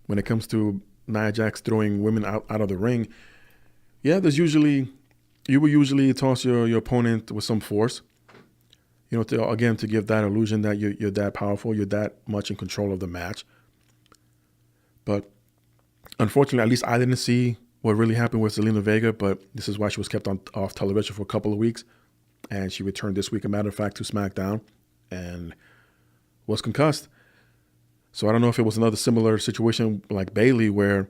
when it comes to Nia Jax throwing women out of the ring, yeah, you will usually toss your opponent with some force, to give that illusion that you're that powerful, you're that much in control of the match. But unfortunately, at least I didn't see what really happened with Zelina Vega, but this is why she was kept off television for a couple of weeks. And she returned this week, a matter of fact, to Smackdown and was concussed. So I don't know if it was another similar situation like Bayley where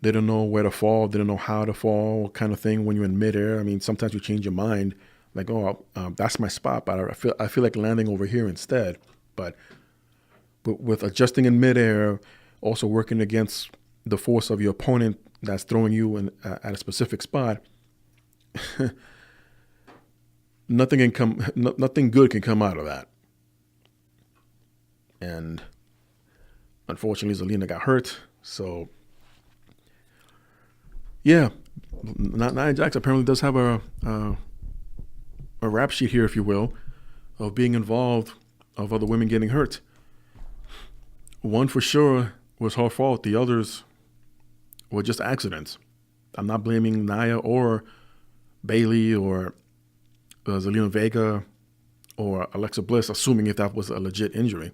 they didn't know where to fall, didn't know how to fall kind of thing when you're in midair. I mean, sometimes you change your mind like, that's my spot, but I feel like landing over here instead. But with adjusting in midair, also working against the force of your opponent that's throwing you at a specific spot, nothing good can come out of that. And unfortunately, Zelina got hurt. So, yeah, Nia Jax apparently does have a rap sheet here, if you will, of being involved of other women getting hurt. One for sure was her fault. The others were just accidents. I'm not blaming Nia or Bayley or Zelina Vega or Alexa Bliss, assuming if that was a legit injury.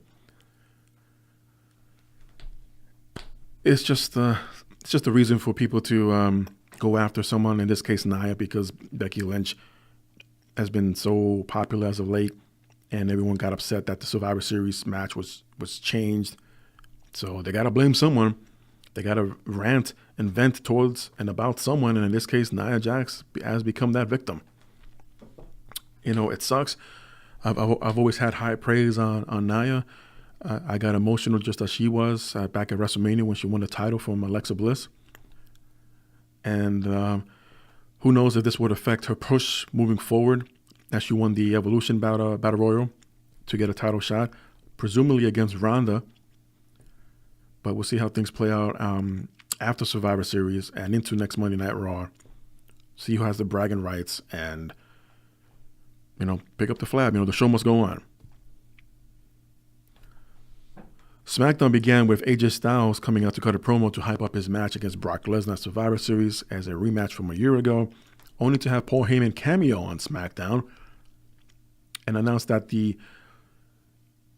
It's just a reason for people to go after someone, in this case Nia, because Becky Lynch has been so popular as of late, and everyone got upset that the Survivor Series match was changed. So they got to blame someone. They got to rant and vent towards and about someone, and in this case, Nia Jax has become that victim. It sucks. I've always had high praise on Nia. I got emotional just as she was back at WrestleMania when she won the title from Alexa Bliss. And who knows if this would affect her push moving forward as she won the Evolution Battle Royal to get a title shot, presumably against Ronda. But we'll see how things play out after Survivor Series and into next Monday Night Raw. See who has the bragging rights and, pick up the flab. The show must go on. SmackDown began with AJ Styles coming out to cut a promo to hype up his match against Brock Lesnar at Survivor Series as a rematch from a year ago, only to have Paul Heyman cameo on SmackDown and announced that this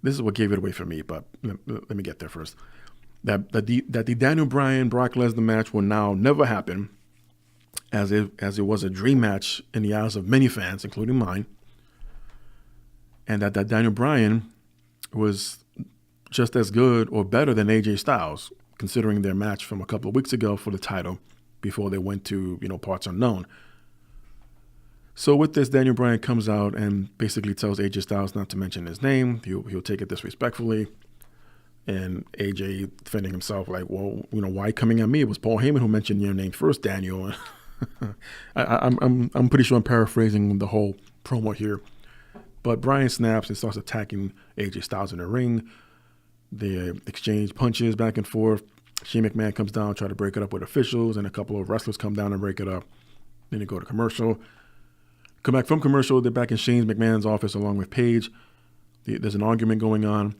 is what gave it away for me, but let me get there first. That the Daniel Bryan Brock Lesnar match will now never happen, as it was a dream match in the eyes of many fans, including mine, and that Daniel Bryan was just as good or better than AJ Styles, considering their match from a couple of weeks ago for the title before they went to parts unknown. So with this, Daniel Bryan comes out and basically tells AJ Styles not to mention his name. He'll take it disrespectfully. And AJ defending himself like, well, why coming at me? It was Paul Heyman who mentioned your name first, Daniel. I'm pretty sure I'm paraphrasing the whole promo here. But Bryan snaps and starts attacking AJ Styles in the ring. They exchange punches back and forth. Shane McMahon comes down, try to break it up with officials, and a couple of wrestlers come down and break it up. Then they go to commercial. Come back from commercial, they're back in Shane McMahon's office along with Paige. There's an argument going on.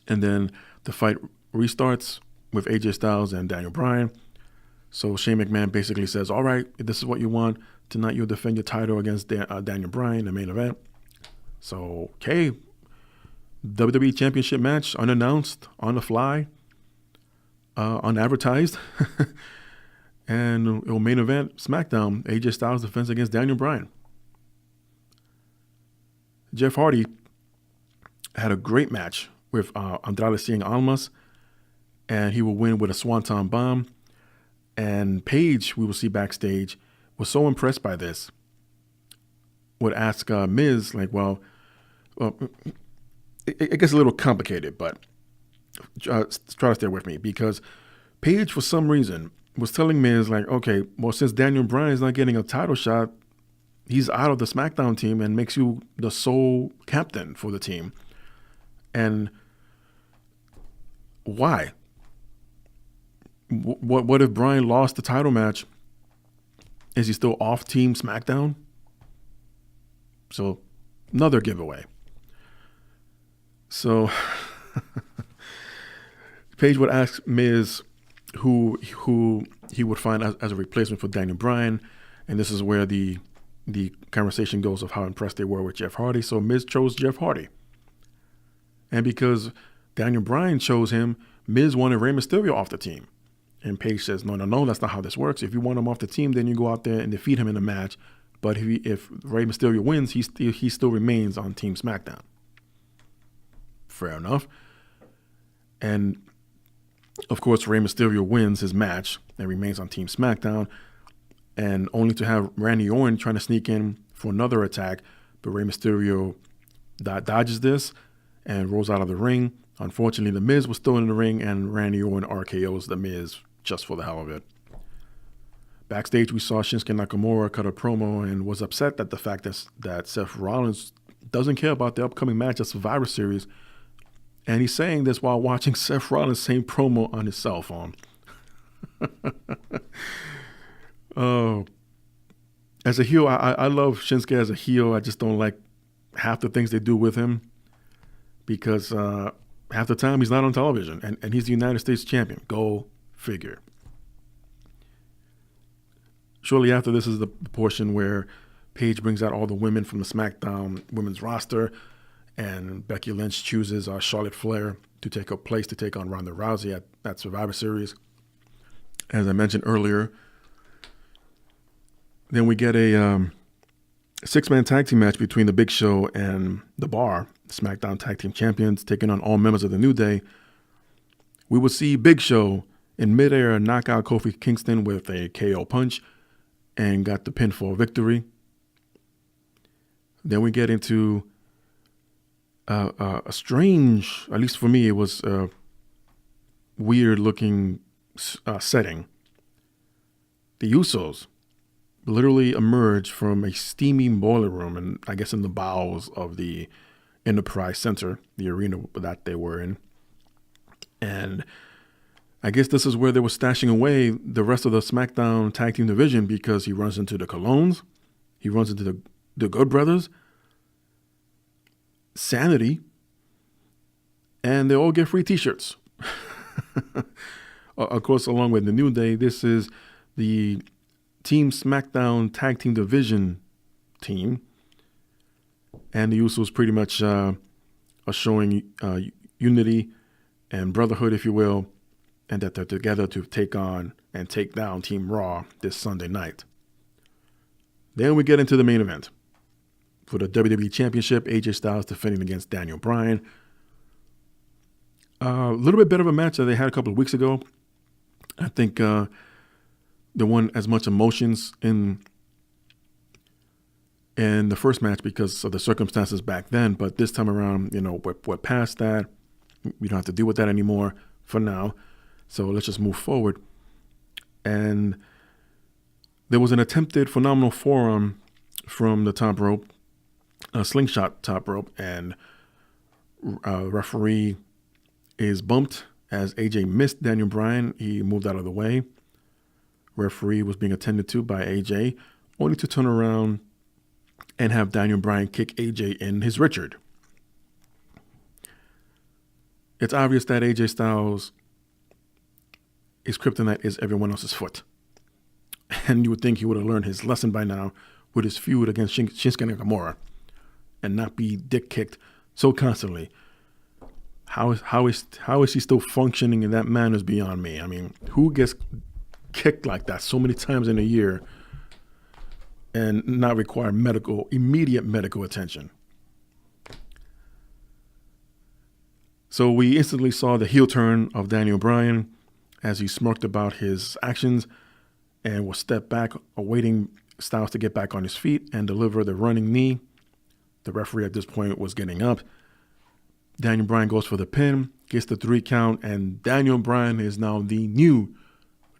And then the fight restarts with AJ Styles and Daniel Bryan. So Shane McMahon basically says, all right, if this is what you want, tonight you'll defend your title against Daniel Bryan in the main event. So, okay, WWE Championship match, unannounced, on the fly, unadvertised. And it will main event Smackdown, AJ Styles defense against Daniel Bryan. Jeff Hardy had a great match with Andrade Cien Almas, and he will win with a Swanton Bomb. And Paige, we will see backstage, was so impressed by this, would ask Miz, like, well, it gets a little complicated, but try to stay with me, because Paige, for some reason, was telling Miz, like, okay, well, since Daniel Bryan is not getting a title shot, he's out of the SmackDown team and makes you the sole captain for the team. And why? What if Bryan lost the title match? Is he still off Team SmackDown? So, another giveaway. So, Paige would ask Miz who he would find as a replacement for Daniel Bryan, and this is where the conversation goes of how impressed they were with Jeff Hardy. So Miz chose Jeff Hardy. And because Daniel Bryan chose him, Miz wanted Rey Mysterio off the team. And Paige says, no, that's not how this works. If you want him off the team, then you go out there and defeat him in a match. But if Rey Mysterio wins, he still remains on Team SmackDown. Fair enough. And, of course, Rey Mysterio wins his match and remains on Team SmackDown. And only to have Randy Orton trying to sneak in for another attack. But Rey Mysterio dodges this and rolls out of the ring. Unfortunately, The Miz was still in the ring, and Randy Orton RKOs The Miz just for the hell of it. Backstage, we saw Shinsuke Nakamura cut a promo and was upset at the fact that Seth Rollins doesn't care about the upcoming match at Survivor Series. And he's saying this while watching Seth Rollins' same promo on his cell phone. As a heel, I love Shinsuke as a heel. I just don't like half the things they do with him because half the time he's not on television, and he's the United States champion. Go figure. Shortly after this is the portion where Paige brings out all the women from the SmackDown women's roster, and Becky Lynch chooses Charlotte Flair to take her place to take on Ronda Rousey at Survivor Series. As I mentioned earlier, then we get a six-man tag team match between The Big Show and The Bar, SmackDown Tag Team Champions, taking on all members of the New Day. We will see Big Show in midair knock out Kofi Kingston with a KO punch and got the pinfall victory. Then we get into a strange, at least for me, it was a weird-looking setting. The Usos literally emerged from a steaming boiler room, and I guess in the bowels of the Enterprise Center, the arena that they were in. And I guess this is where they were stashing away the rest of the SmackDown Tag Team division, because he runs into the Colognes, he runs into the Good Brothers, Sanity, and they all get free T-shirts. Of course, along with the New Day, this is the Team SmackDown Tag Team Division team. And the Usos pretty much are showing unity and brotherhood, if you will, and that they're together to take on and take down Team Raw this Sunday night. Then we get into the main event. For the WWE Championship, AJ Styles defending against Daniel Bryan. A little bit better of a match that they had a couple of weeks ago. I think there weren't as much emotions in the first match because of the circumstances back then. But this time around, we're past that. We don't have to deal with that anymore for now. So let's just move forward. And there was an attempted phenomenal forearm from the top rope, a slingshot top rope, and referee is bumped as AJ missed Daniel Bryan. He moved out of the way. Referee was being attended to by AJ, only to turn around and have Daniel Bryan kick AJ in his Richard. It's obvious that AJ Styles' kryptonite is everyone else's foot. And you would think he would have learned his lesson by now with his feud against Shinsuke Nakamura and not be dick kicked so constantly. How is he still functioning in that manner is beyond me. I mean, who gets kicked like that so many times in a year and not require immediate medical attention? So we instantly saw the heel turn of Daniel Bryan as he smirked about his actions and will step back, awaiting Styles to get back on his feet and deliver the running knee. The referee at this point was getting up. Daniel Bryan goes for the pin, gets the 3 count, and Daniel Bryan is now the new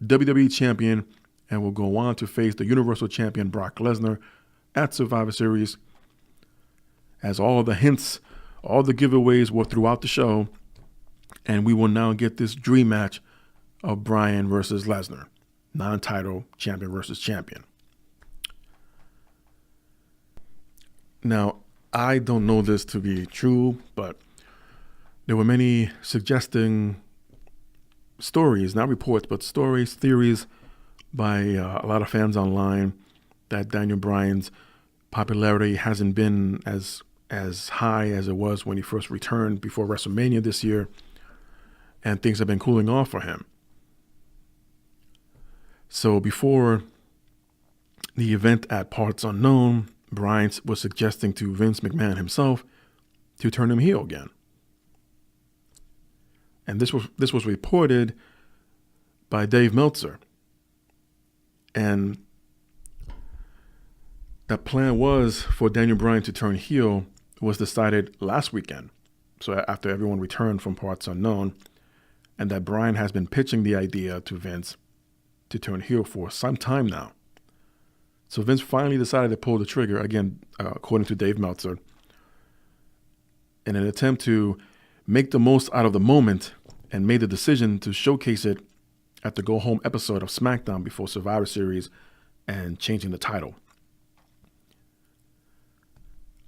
WWE Champion and will go on to face the Universal Champion Brock Lesnar at Survivor Series. As all the hints, all the giveaways were throughout the show, and we will now get this dream match of Bryan versus Lesnar, non-title champion versus champion. Now, I don't know this to be true, but there were many suggesting stories, not reports, but stories, theories by a lot of fans online that Daniel Bryan's popularity hasn't been as high as it was when he first returned before WrestleMania this year, and things have been cooling off for him. So before the event at Parts Unknown, Bryan was suggesting to Vince McMahon himself to turn him heel again. And this was reported by Dave Meltzer. And the plan was for Daniel Bryan to turn heel was decided last weekend. So after everyone returned from Parts Unknown, and that Bryan has been pitching the idea to Vince to turn heel for some time now. So Vince finally decided to pull the trigger, again, according to Dave Meltzer, in an attempt to make the most out of the moment, and made the decision to showcase it at the go-home episode of Smackdown before Survivor Series and changing the title.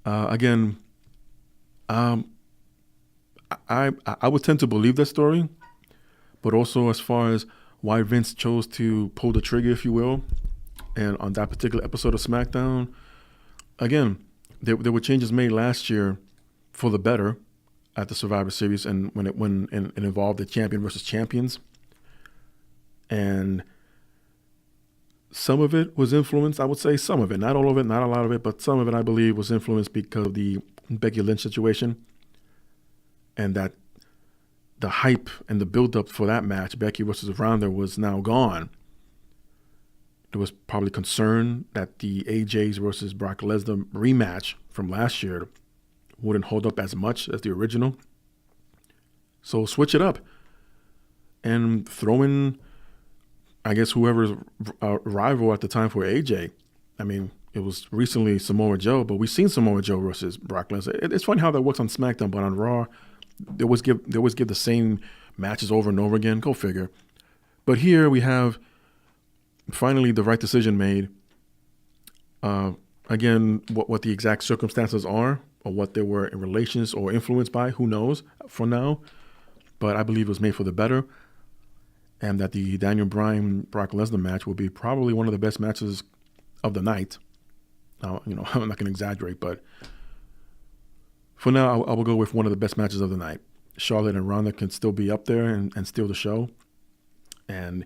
I would tend to believe that story, but also as far as why Vince chose to pull the trigger, if you will, and on that particular episode of SmackDown, again, there were changes made last year for the better at the Survivor Series, and when it involved the champion versus champions, and some of it was influenced. I would say some of it, not all of it, not a lot of it, but some of it I believe was influenced because of the Becky Lynch situation, and that the hype and the build-up for that match, Becky versus Ronda, was now gone. There was probably concern that the AJ's versus Brock Lesnar rematch from last year wouldn't hold up as much as the original. So switch it up and throw in, I guess, whoever's rival at the time for AJ. I mean, it was recently Samoa Joe, but we've seen Samoa Joe versus Brock Lesnar. It's funny how that works on SmackDown, but on Raw, they always give the same matches over and over again. Go figure. But here we have finally the right decision made. Again, what the exact circumstances are, or what they were in relations or influenced by, who knows for now. But I believe it was made for the better, and that the Daniel Bryan Brock Lesnar match will be probably one of the best matches of the night. Now, I'm not going to exaggerate, but for now, I will go with one of the best matches of the night. Charlotte and Ronda can still be up there and steal the show. And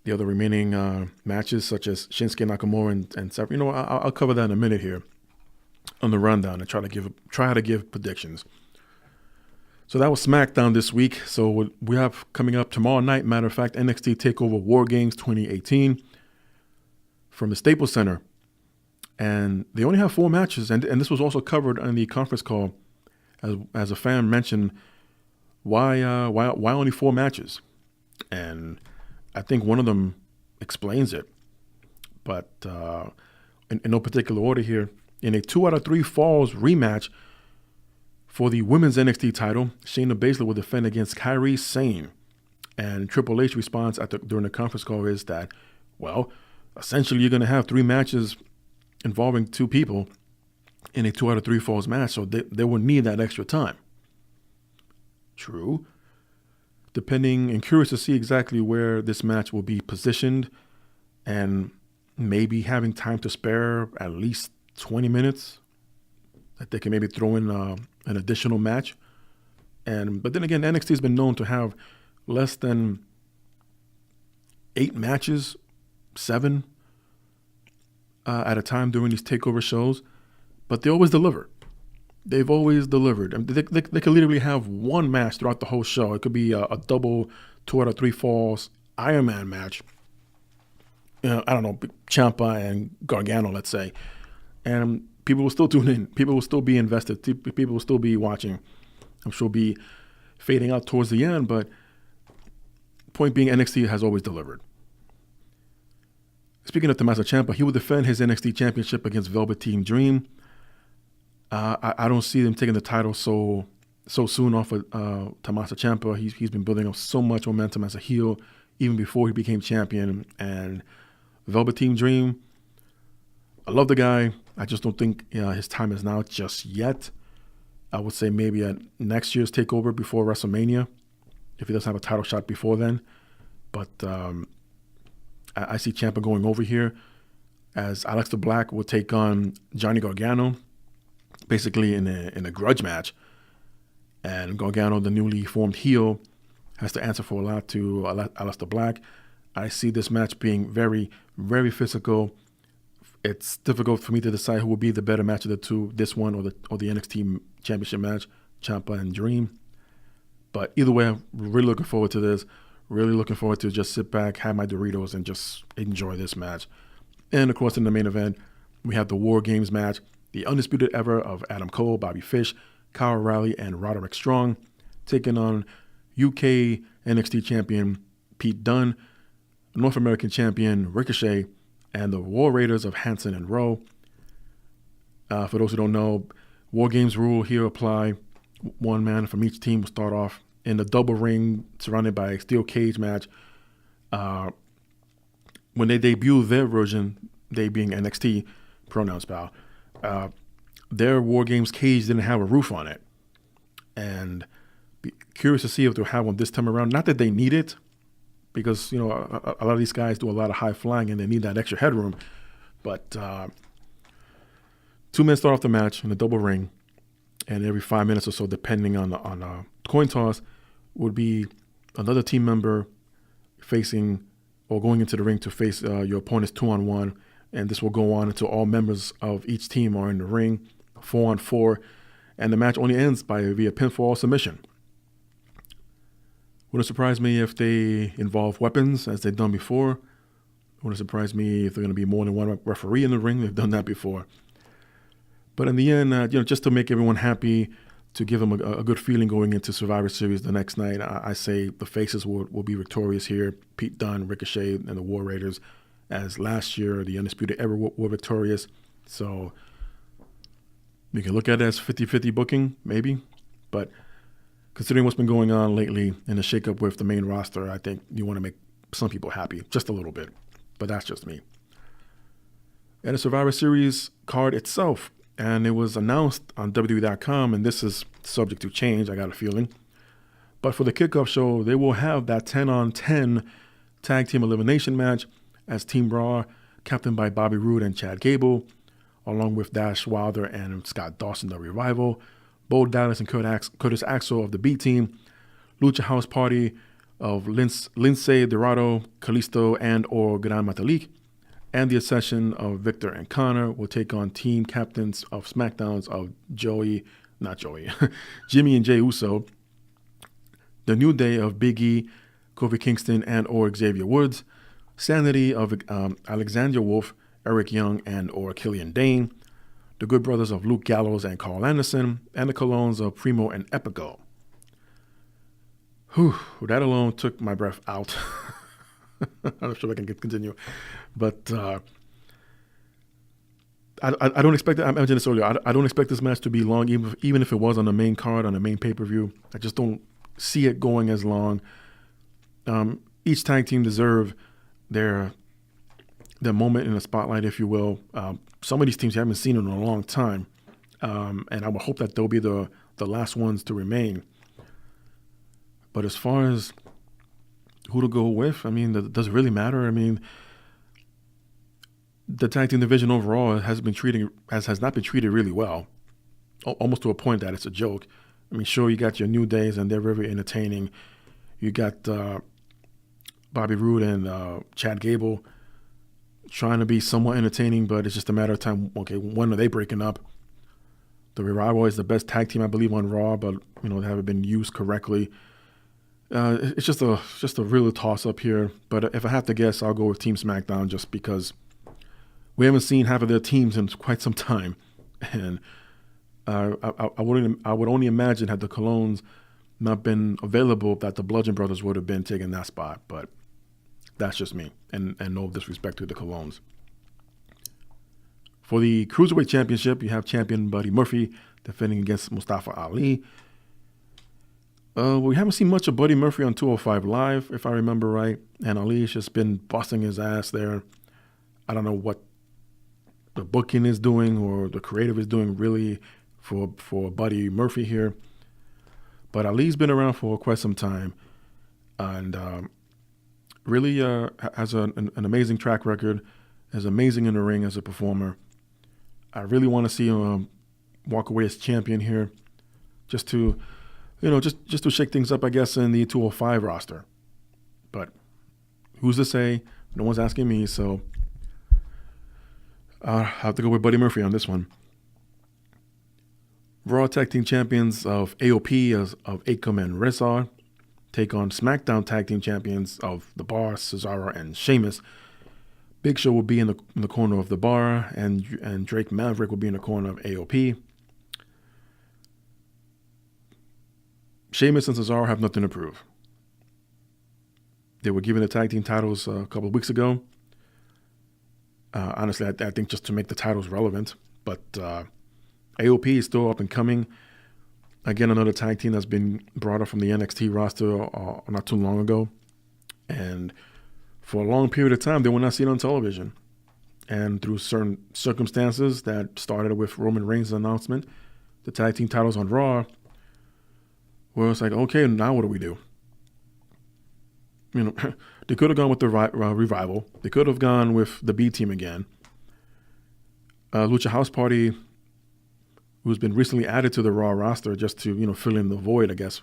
the other remaining matches, such as Shinsuke Nakamura and Seth, I'll cover that in a minute here on the rundown and try to give predictions. So that was SmackDown this week. So what we have coming up tomorrow night, matter of fact, NXT TakeOver War Games 2018 from the Staples Center. And they only have 4 matches. And this was also covered on the conference call. As a fan mentioned, why only 4 matches? And I think one of them explains it. But in no particular order here, in a 2 out of 3 falls rematch for the women's NXT title, Shayna Baszler will defend against Kairi Sane. And Triple H response during the conference call is that, well, essentially you're going to have 3 matches involving 2 people in a 2 out of 3 falls match, so they will need that extra time. True. Depending, and curious to see exactly where this match will be positioned, and maybe having time to spare at least 20 minutes that they can maybe throw in an additional match. But then again, NXT has been known to have less than 8 matches, 7 at a time during these takeover shows. But they always deliver. They've always delivered. I mean, they could literally have 1 match throughout the whole show. It could be a double 2 out of 3 falls Iron Man match. I don't know, Ciampa and Gargano, let's say. And people will still tune in. People will still be invested. People will still be watching. I'm sure be fading out towards the end. But point being, NXT has always delivered. Speaking of Tommaso Ciampa, he will defend his NXT championship against Velveteen Dream. I don't see them taking the title so soon off of Tommaso Ciampa. He's been building up so much momentum as a heel even before he became champion. And Velveteen Dream, I love the guy. I just don't think his time is now just yet. I would say maybe at next year's TakeOver before WrestleMania, if he doesn't have a title shot before then. But I see Ciampa going over here, as Aleister Black will take on Johnny Gargano, basically in a grudge match. And Gargano, the newly formed heel, has to answer for a lot to Aleister Black. I see this match being very, very physical. It's difficult for me to decide who will be the better match of the two, this one or the NXT Championship match, Ciampa and Dream. But either way, I'm really looking forward to this. Really looking forward to just sit back, have my Doritos, and just enjoy this match. And of course, in the main event, we have the War Games match, the undisputed era of Adam Cole, Bobby Fish, Kyle O'Reilly, and Roderick Strong, taking on UK NXT champion Pete Dunne, North American champion Ricochet, and the War Raiders of Hanson and Rowe. For those who don't know, War Games rule here apply. 1 man from each team will start off in the double ring surrounded by a steel cage match. When they debuted their version, they being NXT, pronouns pal, their War Games cage didn't have a roof on it. And be curious to see if they'll have one this time around. Not that they need it, because a lot of these guys do a lot of high flying and they need that extra headroom. But 2 men start off the match in the double ring, and every 5 minutes or so, depending on a coin toss, would be another team member facing or going into the ring to face your opponent's 2-on-1, and this will go on until all members of each team are in the ring, 4-on-4, and the match only ends via pinfall or submission. Wouldn't surprise me if they involve weapons, as they've done before. Wouldn't surprise me if there's going to be more than 1 referee in the ring. They've done that before. But in the end, just to make everyone happy, to give them a good feeling going into Survivor Series the next night, I say the faces will be victorious here. Pete Dunne, Ricochet, and the War Raiders, as last year the Undisputed Era were victorious. So you can look at it as 50-50 booking, maybe. But considering what's been going on lately in the shakeup with the main roster, I think you want to make some people happy, just a little bit. But that's just me. And the Survivor Series card itself, and it was announced on WWE.com, and this is subject to change, I got a feeling. But for the kickoff show, they will have that 10-on-10 tag team elimination match as Team Raw, captained by Bobby Roode and Chad Gable, along with Dash Wilder and Scott Dawson, the Revival, Bo Dallas and Curtis Axel of the B Team, Lucha House Party of Lince Dorado, Kalisto, and or Gran Metalik, and the Ascension of Victor and Connor will take on team captains of SmackDowns of Jimmy and Jey Uso, the New Day of Big E, Kofi Kingston, and or Xavier Woods, Sanity of Alexander Wolf, Eric Young, and or Killian Dane, the Good Brothers of Luke Gallows and Carl Anderson, and the Colognes of Primo and Epico. Whew, that alone took my breath out. I'm not sure if I can continue. But I don't expect it. I mentioned this earlier. I don't expect this match to be long, even if it was on the main card, on the main pay-per-view. I just don't see it going as long. Each tag team deserve their moment in the spotlight, if you will. Some of these teams you haven't seen in a long time. And I would hope that they'll be the last ones to remain. But as far as who to go with, I mean, does it really matter? I mean, the tag team division overall has not been treated really well, almost to a point that it's a joke. I mean, sure, you got your New Days, and they're very entertaining. You got Bobby Roode and Chad Gable trying to be somewhat entertaining, but it's just a matter of time. Okay, when are they breaking up? The Revival is the best tag team, I believe, on Raw, but they haven't been used correctly. It's just a real toss-up here. But if I have to guess, I'll go with Team SmackDown just because we haven't seen half of their teams in quite some time. And I would only imagine had the Colognes not been available that the Bludgeon Brothers would have been taking that spot. But that's just me, and no disrespect to the Colognes. For the Cruiserweight Championship, you have champion Buddy Murphy defending against Mustafa Ali. We haven't seen much of Buddy Murphy on 205 Live, if I remember right, and Ali's just been busting his ass there. I don't know what the booking is doing or the creative is doing really for Buddy Murphy here. But Ali's been around for quite some time and really has an amazing track record, is amazing in the ring as a performer. I really want to see him walk away as champion here just to shake things up, I guess, in the 205 roster. But who's to say? No one's asking me, so I'll have to go with Buddy Murphy on this one. Raw Tag Team Champions of AOP of Akam and Rezar take on SmackDown Tag Team Champions of The Bar, Cesaro, and Sheamus. Big Show will be in the corner of The Bar, and Drake Maverick will be in the corner of AOP. Sheamus and Cesaro have nothing to prove. They were given the tag team titles a couple of weeks ago. Honestly, I think just to make the titles relevant. But AOP is still up and coming. Again, another tag team that's been brought up from the NXT roster not too long ago. And for a long period of time, they were not seen on television. And through certain circumstances that started with Roman Reigns' announcement, the tag team titles on Raw, where it's like, okay, now what do we do? They could have gone with the Revival. They could have gone with the B Team again. Lucha House Party, who's been recently added to the Raw roster just to, fill in the void, I guess,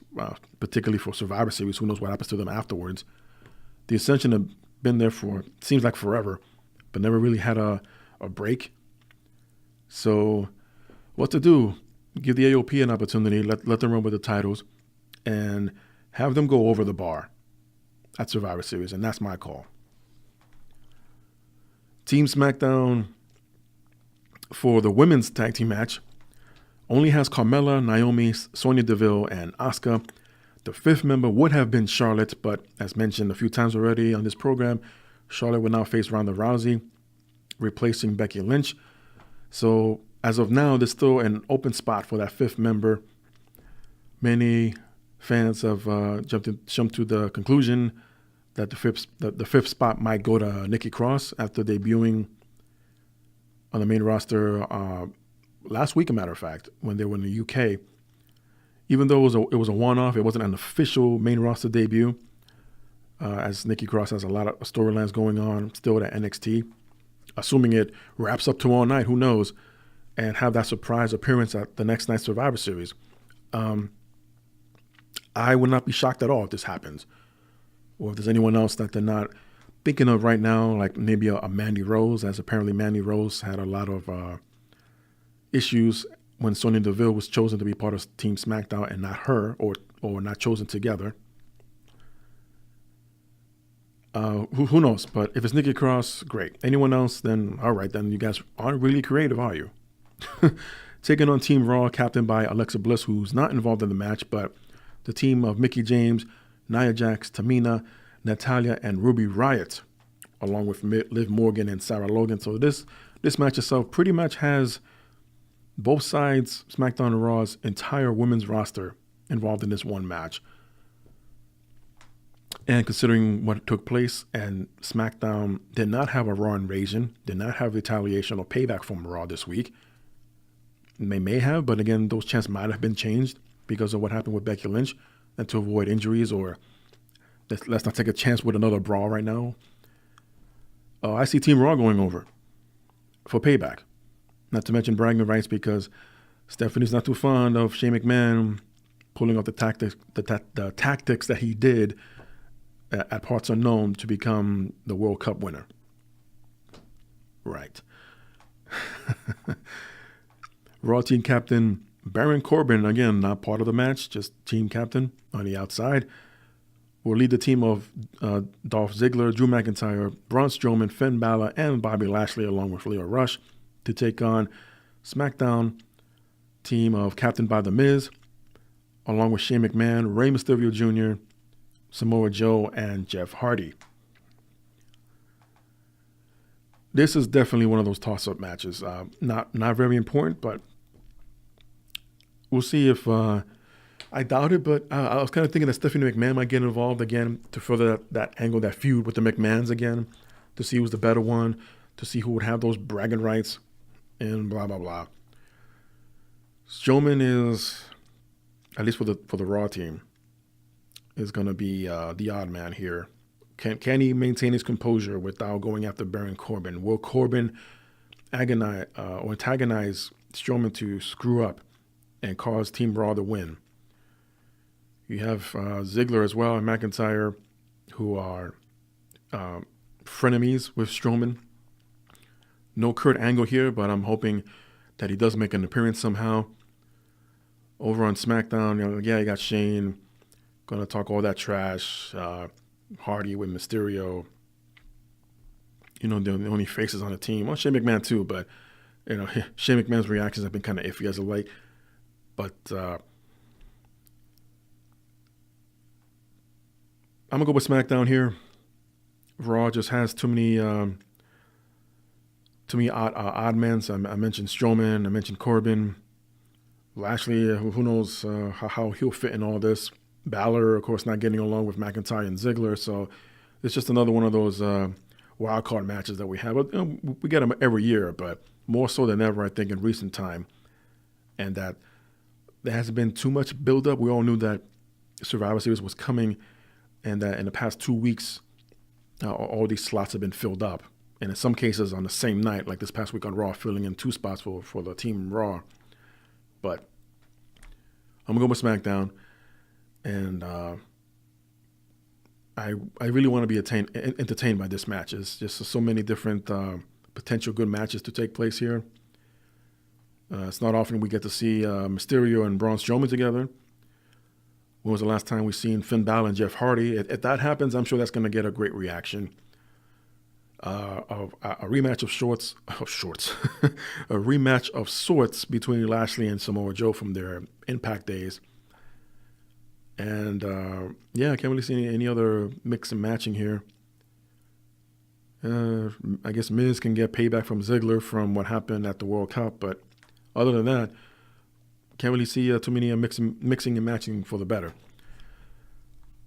particularly for Survivor Series. Who knows what happens to them afterwards. The Ascension have been there for, seems like forever, but never really had a break. So what to do? Give the AOP an opportunity, let them run with the titles, and have them go over the bar at Survivor Series, and that's my call. Team SmackDown for the women's tag team match only has Carmella, Naomi, Sonya Deville, and Asuka. The fifth member would have been Charlotte, but as mentioned a few times already on this program, Charlotte will now face Ronda Rousey, replacing Becky Lynch. So as of now, there's still an open spot for that fifth member. Many fans have jumped to the conclusion that the fifth spot might go to Nikki Cross after debuting on the main roster last week, a matter of fact, when they were in the UK. Even though it was a one-off, it wasn't an official main roster debut, as Nikki Cross has a lot of storylines going on still at NXT. Assuming it wraps up tomorrow night, who knows, and have that surprise appearance at the next night's Survivor Series. I would not be shocked at all if this happens. Or if there's anyone else that they're not thinking of right now, like maybe a Mandy Rose, as apparently Mandy Rose had a lot of issues when Sonya Deville was chosen to be part of Team Smackdown and not her, or not chosen together. Who knows? But if it's Nikki Cross, great. Anyone else, then all right. Then you guys aren't really creative, are you? Taking on Team Raw, captained by Alexa Bliss, who's not involved in the match, but the team of Mickie James, Nia Jax, Tamina, Natalya, and Ruby Riott, along with Liv Morgan and Sarah Logan. So this match itself pretty much has both sides, SmackDown and Raw's entire women's roster involved in this one match. And considering what took place, and SmackDown did not have a Raw invasion, did not have retaliation or payback from Raw this week. They may have, but again, those chances might have been changed because of what happened with Becky Lynch, and to avoid injuries, or let's not take a chance with another brawl right now. I see Team Raw going over for payback. Not to mention bragging rights, because Stephanie's not too fond of Shane McMahon pulling off the tactics that he did at Parts Unknown to become the World Cup winner. Right. Raw team captain Baron Corbin, again, not part of the match, just team captain on the outside, will lead the team of Dolph Ziggler, Drew McIntyre, Braun Strowman, Finn Balor, and Bobby Lashley, along with Lio Rush, to take on SmackDown team of captained by The Miz, along with Shane McMahon, Rey Mysterio Jr., Samoa Joe, and Jeff Hardy. This is definitely one of those toss-up matches. Not very important, but we'll see if I doubt it. But I was kind of thinking that Stephanie McMahon might get involved again to further that angle, that feud with the McMahons again, to see who's the better one, to see who would have those bragging rights, and blah blah blah. Strowman is, at least for the Raw team, is going to be the odd man here. Can he maintain his composure without going after Baron Corbin? Will Corbin agonize or antagonize Strowman to screw up and cause Team Raw to win? You have Ziggler as well and McIntyre, who are frenemies with Strowman. No Kurt Angle here, but I'm hoping that he does make an appearance somehow. Over on SmackDown, you got Shane going to talk all that trash. Hardy with Mysterio. The only faces on the team. Well, Shane McMahon too, but Shane McMahon's reactions have been kind of iffy as of late. But I'm gonna go with SmackDown here. Raw just has too many odd men. So I mentioned Strowman. I mentioned Corbin. Lashley. Who knows how he'll fit in all this. Balor, of course, not getting along with McIntyre and Ziggler. So it's just another one of those wild card matches that we have. We get them every year, but more so than ever, I think, in recent time. And that there hasn't been too much buildup. We all knew that Survivor Series was coming, and that in the past 2 weeks, all these slots have been filled up. And in some cases on the same night, like this past week on Raw, filling in 2 spots for the Team Raw. But I'm going to go with SmackDown. And I really want to be entertained by this match. It's just so many different potential good matches to take place here. It's not often we get to see Mysterio and Braun Strowman together. When was the last time we seen Finn Balor and Jeff Hardy? If that happens, I'm sure that's going to get a great reaction. A rematch of sorts, a rematch of sorts between Lashley and Samoa Joe from their Impact days. And I can't really see any other mix and matching here. I guess Miz can get payback from Ziggler from what happened at the World Cup, but other than that, can't really see too many mixing and matching for the better.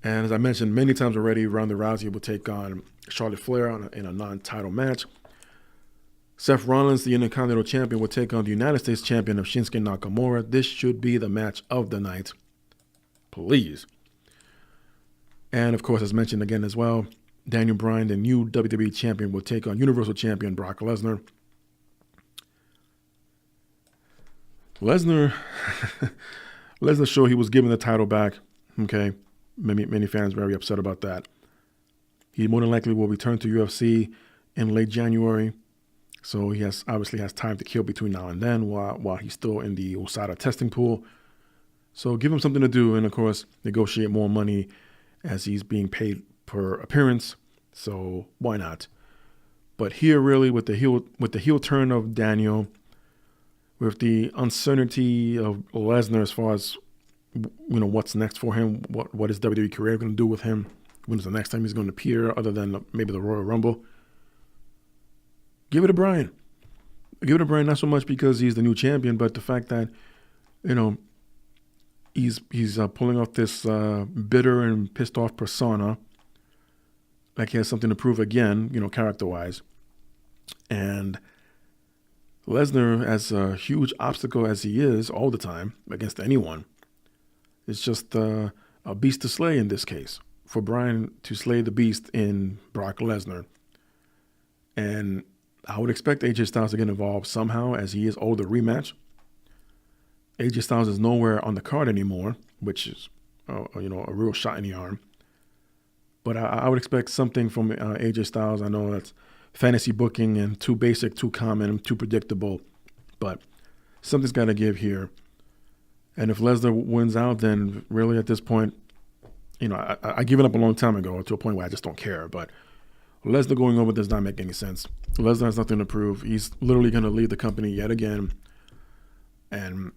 And as I mentioned many times already, Ronda Rousey will take on Charlotte Flair in a non-title match. Seth Rollins, the Intercontinental Champion, will take on the United States Champion of Shinsuke Nakamura. This should be the match of the night. Please. And of course, as mentioned again as well, Daniel Bryan, the new WWE Champion, will take on Universal Champion Brock Lesnar. Lesnar Lesnar showed he was giving the title back. Okay, many fans very upset about that. He more than likely will return to UFC in late January, so he obviously has time to kill between now and then while he's still in the USADA testing pool. So give him something to do, and of course negotiate more money as he's being paid per appearance. So why not? But here, really, with the heel turn of Daniel, with the uncertainty of Lesnar as far as what's next for him, what is WWE career going to do with him, when is the next time he's going to appear, other than maybe the Royal Rumble. Give it to Bryan. Give it to Bryan, not so much because he's the new champion, but the fact that he's pulling off this bitter and pissed off persona, like he has something to prove again, character-wise. And Lesnar, as a huge obstacle as he is all the time against anyone, is just a beast to slay in this case. For Bryan to slay the beast in Brock Lesnar. And I would expect AJ Styles to get involved somehow, as he is owed a rematch. AJ Styles is nowhere on the card anymore, which is a real shot in the arm. But I would expect something from AJ Styles. I know that's fantasy booking and too basic, too common, and too predictable. But something's got to give here. And if Lesnar wins out, then really at this point, I give it up a long time ago, to a point where I just don't care. But Lesnar going over does not make any sense. Lesnar has nothing to prove. He's literally going to leave the company yet again and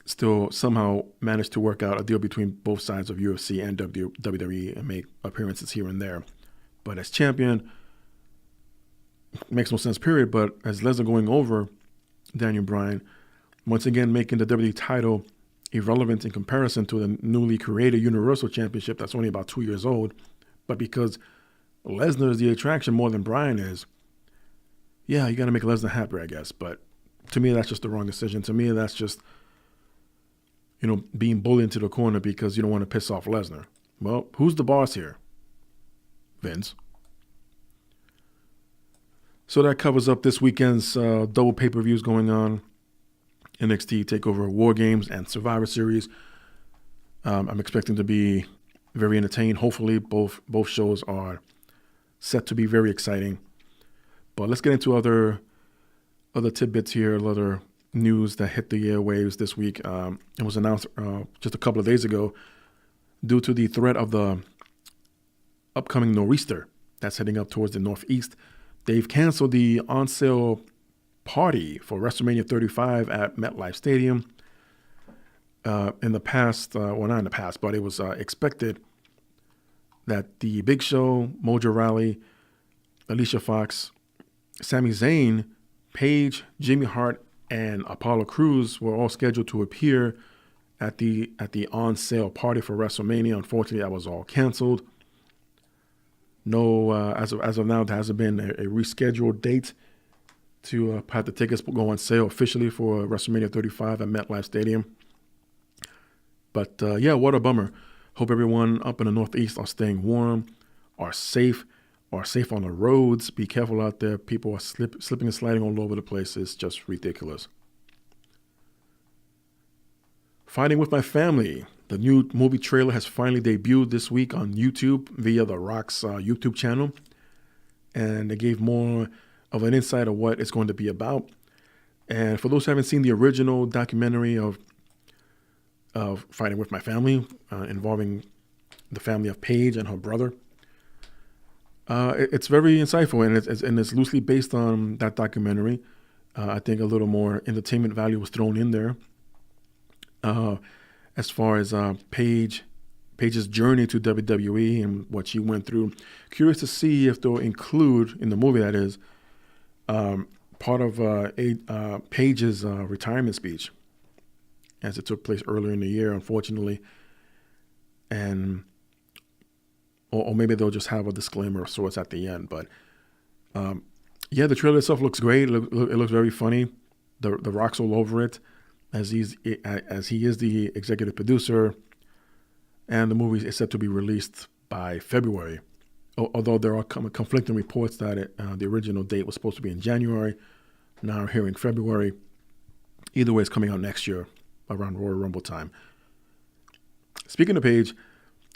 still somehow manage to work out a deal between both sides of UFC and WWE and make appearances here and there. But as champion, makes no sense, period. But as Lesnar going over Daniel Bryan, once again making the WWE title irrelevant in comparison to the newly created Universal Championship that's only about 2 years old. But because Lesnar is the attraction more than Bryan is, yeah, you got to make Lesnar happy, I guess. But to me, that's just the wrong decision. To me, that's just, being bullied into the corner because you don't want to piss off Lesnar. Well, who's the boss here? Vince. So that covers up this weekend's double pay-per-views going on. NXT TakeOver War Games and Survivor Series. I'm expecting to be very entertained. Hopefully, both shows are set to be very exciting. But let's get into other tidbits here, other news that hit the airwaves this week. It was announced just a couple of days ago, due to the threat of the upcoming nor'easter that's heading up towards the northeast. They've canceled the on-sale party for WrestleMania 35 at MetLife Stadium. In the past, well, not in the past, but it was expected that the Big Show, Mojo Rawley, Alicia Fox, Sami Zayn, Paige, Jimmy Hart, and Apollo Crews were all scheduled to appear at the on-sale party for WrestleMania. Unfortunately, that was all canceled. No, as of now, there hasn't been a rescheduled date to have the tickets go on sale officially for WrestleMania 35 at MetLife Stadium. But yeah, what a bummer. Hope everyone up in the Northeast are staying warm, are safe on the roads. Be careful out there. People are slipping and sliding all over the place. It's just ridiculous. Fighting with My Family. The new movie trailer has finally debuted this week on YouTube via The Rock's YouTube channel. And they gave more of an insight of what it's going to be about. And for those who haven't seen the original documentary of Fighting with My Family, involving the family of Paige and her brother, it's very insightful, and it's loosely based on that documentary. I think a little more entertainment value was thrown in there. As far as Paige's journey to WWE and what she went through. Curious to see if they'll include, in the movie that is, part of Paige's retirement speech, as it took place earlier in the year, unfortunately. And or maybe they'll just have a disclaimer of sorts at the end. But yeah, the trailer itself looks great. It looks very funny. The Rock's all over it, as he is the executive producer. And the movie is set to be released by February. Although there are conflicting reports that the original date was supposed to be in January. Now we're hearing February. Either way, it's coming out next year. around Royal Rumble time. Speaking of Paige,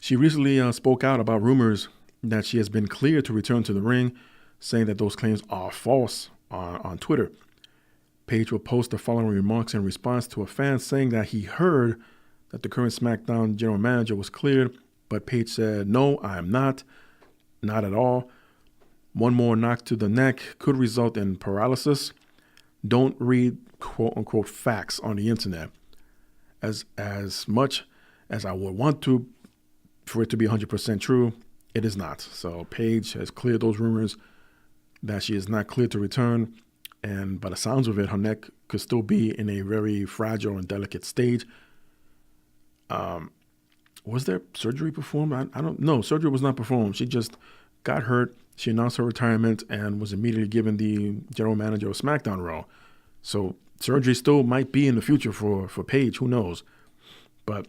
she recently spoke out about rumors that she has been cleared to return to the ring, saying that those claims are false on Twitter. Paige will post the following remarks in response to a fan saying that he heard that the current SmackDown general manager was cleared, but Paige said, "No, I am not at all. One more knock to the neck could result in paralysis. Don't read quote-unquote facts on the internet. As much as I would want to for it to be 100% true, it is not." So Paige has cleared those rumors that she is not cleared to return. And by the sounds of it, her neck could still be in a very fragile and delicate stage. Was there surgery performed? I don't know. Surgery was not performed. She just got hurt. She announced her retirement and was immediately given the general manager of SmackDown role. So surgery still might be in the future for Paige. Who knows? But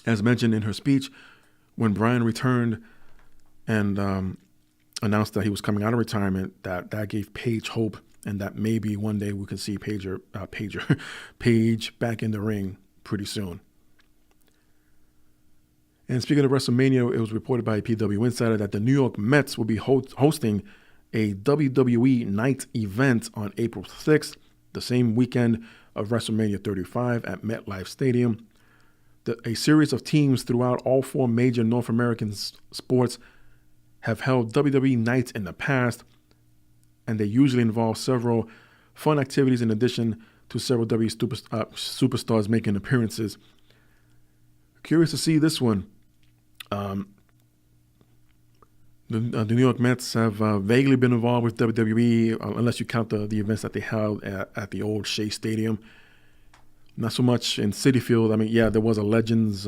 as mentioned in her speech, when Bryan returned and announced that he was coming out of retirement, that gave Paige hope, and that maybe one day we can see Paige back in the ring pretty soon. And speaking of WrestleMania, it was reported by PW Insider that the New York Mets will be hosting a WWE Night event on April 6th, the same weekend of WrestleMania 35 at MetLife Stadium. A series of teams throughout all four major North American sports have held WWE Nights in the past, and they usually involve several fun activities in addition to several superstars making appearances. Curious to see this one. The New York Mets have vaguely been involved with WWE, unless you count the events that they held at the old Shea Stadium. Not so much in Citi Field. I mean, yeah, there was a Legends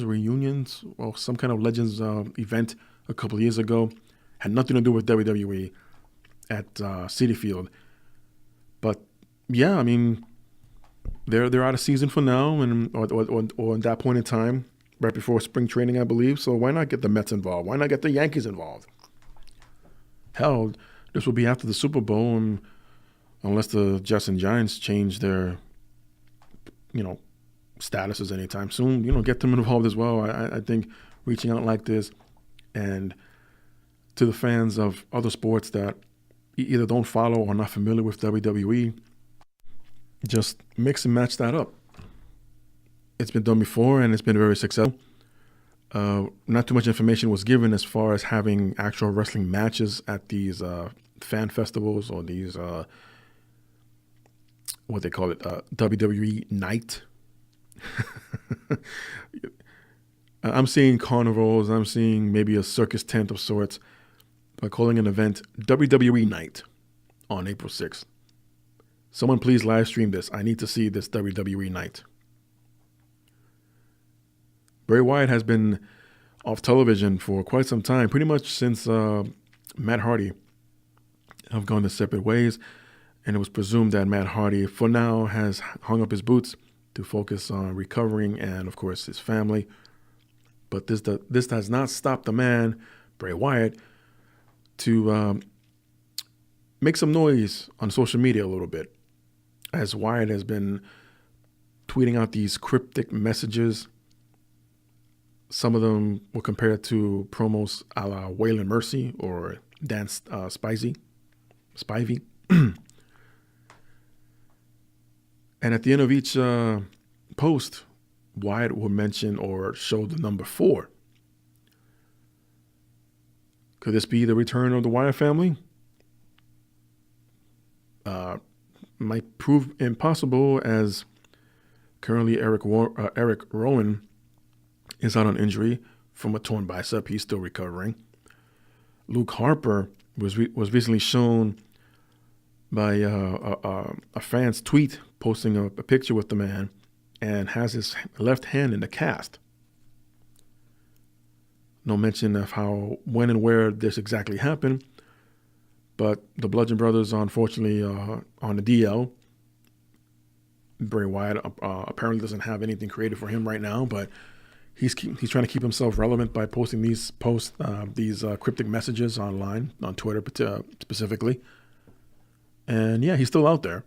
reunions or some kind of Legends event a couple of years ago. Had nothing to do with WWE at Citi Field. But yeah, I mean, they're out of season for now, and or at that point in time, right before spring training, I believe. So why not get the Mets involved? Why not get the Yankees involved? Hell, this will be after the Super Bowl, and unless the Jets and Giants change their, statuses anytime soon, get them involved as well. I think reaching out like this, and to the fans of other sports that either don't follow or are not familiar with WWE, just mix and match that up. It's been done before, and it's been very successful. Not too much information was given as far as having actual wrestling matches at these fan festivals or these, what they call it, WWE Night. I'm seeing carnivals. I'm seeing maybe a circus tent of sorts, by calling an event WWE Night on April 6th. Someone please live stream this. I need to see this WWE Night. Bray Wyatt has been off television for quite some time, pretty much since Matt Hardy have gone their separate ways, and it was presumed that Matt Hardy, for now, has hung up his boots to focus on recovering and, of course, his family. But this does not stop the man, Bray Wyatt, to make some noise on social media a little bit, as Wyatt has been tweeting out these cryptic messages. Some of them were compared to promos a la Waylon Mercy or Dan Spivey. And at the end of each post, Wyatt will mention or show the number 4. Could this be the return of the Wyatt family? Might prove impossible, as currently Eric Rowan is out on injury from a torn bicep. He's still recovering. Luke Harper was recently shown by a fan's tweet posting a picture with the man, and has his left hand in the cast. No mention of how, when, and where this exactly happened, but the Bludgeon Brothers are unfortunately on the DL. Bray Wyatt apparently doesn't have anything creative for him right now, but he's trying to keep himself relevant by posting these cryptic messages online, on Twitter specifically. And yeah, he's still out there.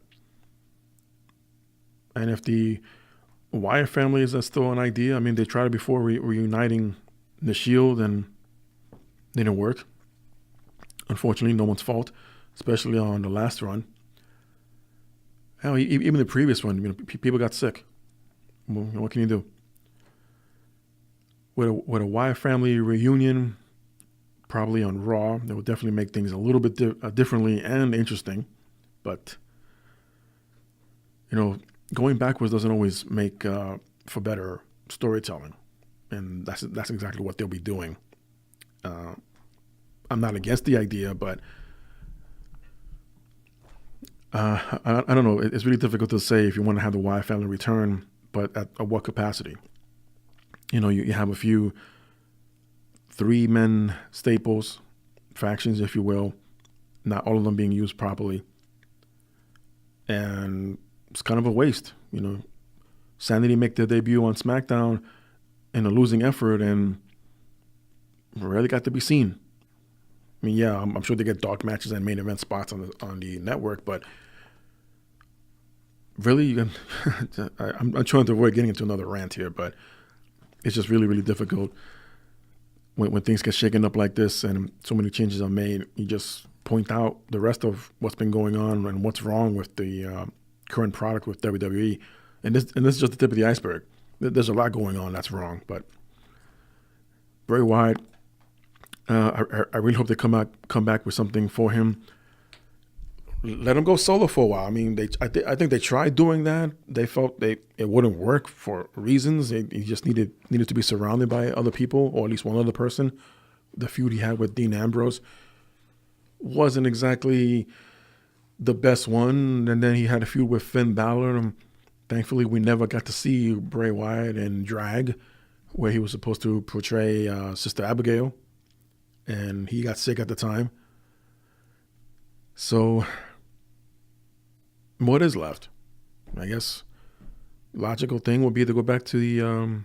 And if the Wyatt family is still an idea, I mean, they tried it before reuniting the Shield and it didn't work. Unfortunately, no one's fault, especially on the last run. Hell, even the previous one, people got sick. Well, what can you do? With a Wyatt family reunion, probably on Raw, that would definitely make things a little bit differently and interesting. But, going backwards doesn't always make for better storytelling. And that's exactly what they'll be doing. I'm not against the idea, but I don't know. It's really difficult to say if you want to have the Wyatt family return, but at what capacity? You have a few three-men staples, factions, if you will, not all of them being used properly. And it's kind of a waste. Sanity make their debut on Smackdown in a losing effort and rarely got to be seen. I mean, yeah, I'm sure they get dark matches and main event spots on the network, but really, I'm trying to avoid getting into another rant here, but it's just really, really difficult when things get shaken up like this and so many changes are made. You just point out the rest of what's been going on and what's wrong with the current product with WWE, and this is just the tip of the iceberg. There's a lot going on that's wrong, but Bray Wyatt, I really hope they come back with something for him. Let him go solo for a while. I mean, I think they tried doing that. They felt it wouldn't work for reasons. He just needed to be surrounded by other people, or at least one other person. The feud he had with Dean Ambrose wasn't exactly the best one. And then he had a feud with Finn Balor. And thankfully, we never got to see Bray Wyatt in drag, where he was supposed to portray Sister Abigail. And he got sick at the time. So what is left? I guess logical thing would be to go back to the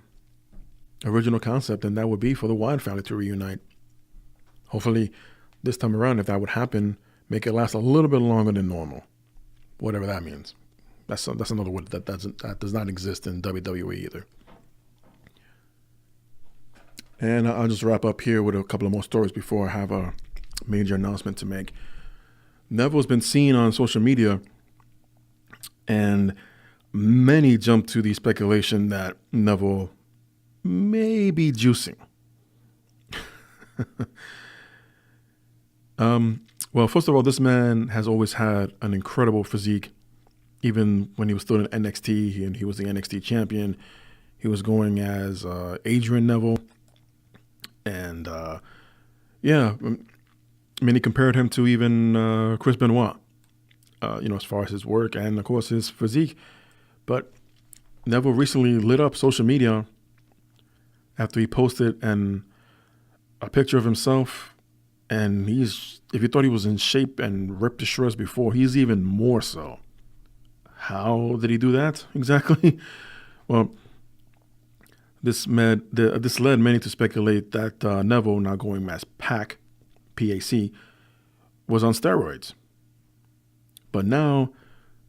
original concept, and that would be for the Wyatt family to reunite. Hopefully, this time around, if that would happen, make it last a little bit longer than normal, whatever that means. That's another word that does not exist in WWE either. And I'll just wrap up here with a couple of more stories before I have a major announcement to make. Neville's been seen on social media, and many jump to the speculation that Neville may be juicing. Well, first of all, this man has always had an incredible physique. Even when he was still in NXT and he was the NXT champion, he was going as Adrian Neville. And he compared him to even Chris Benoit, as far as his work and, of course, his physique. But Neville recently lit up social media after he posted a picture of himself. And if you thought he was in shape and ripped to shreds before, he's even more so. How did he do that exactly? Well, this led many to speculate that Neville, now going as PAC, PAC, was on steroids. But now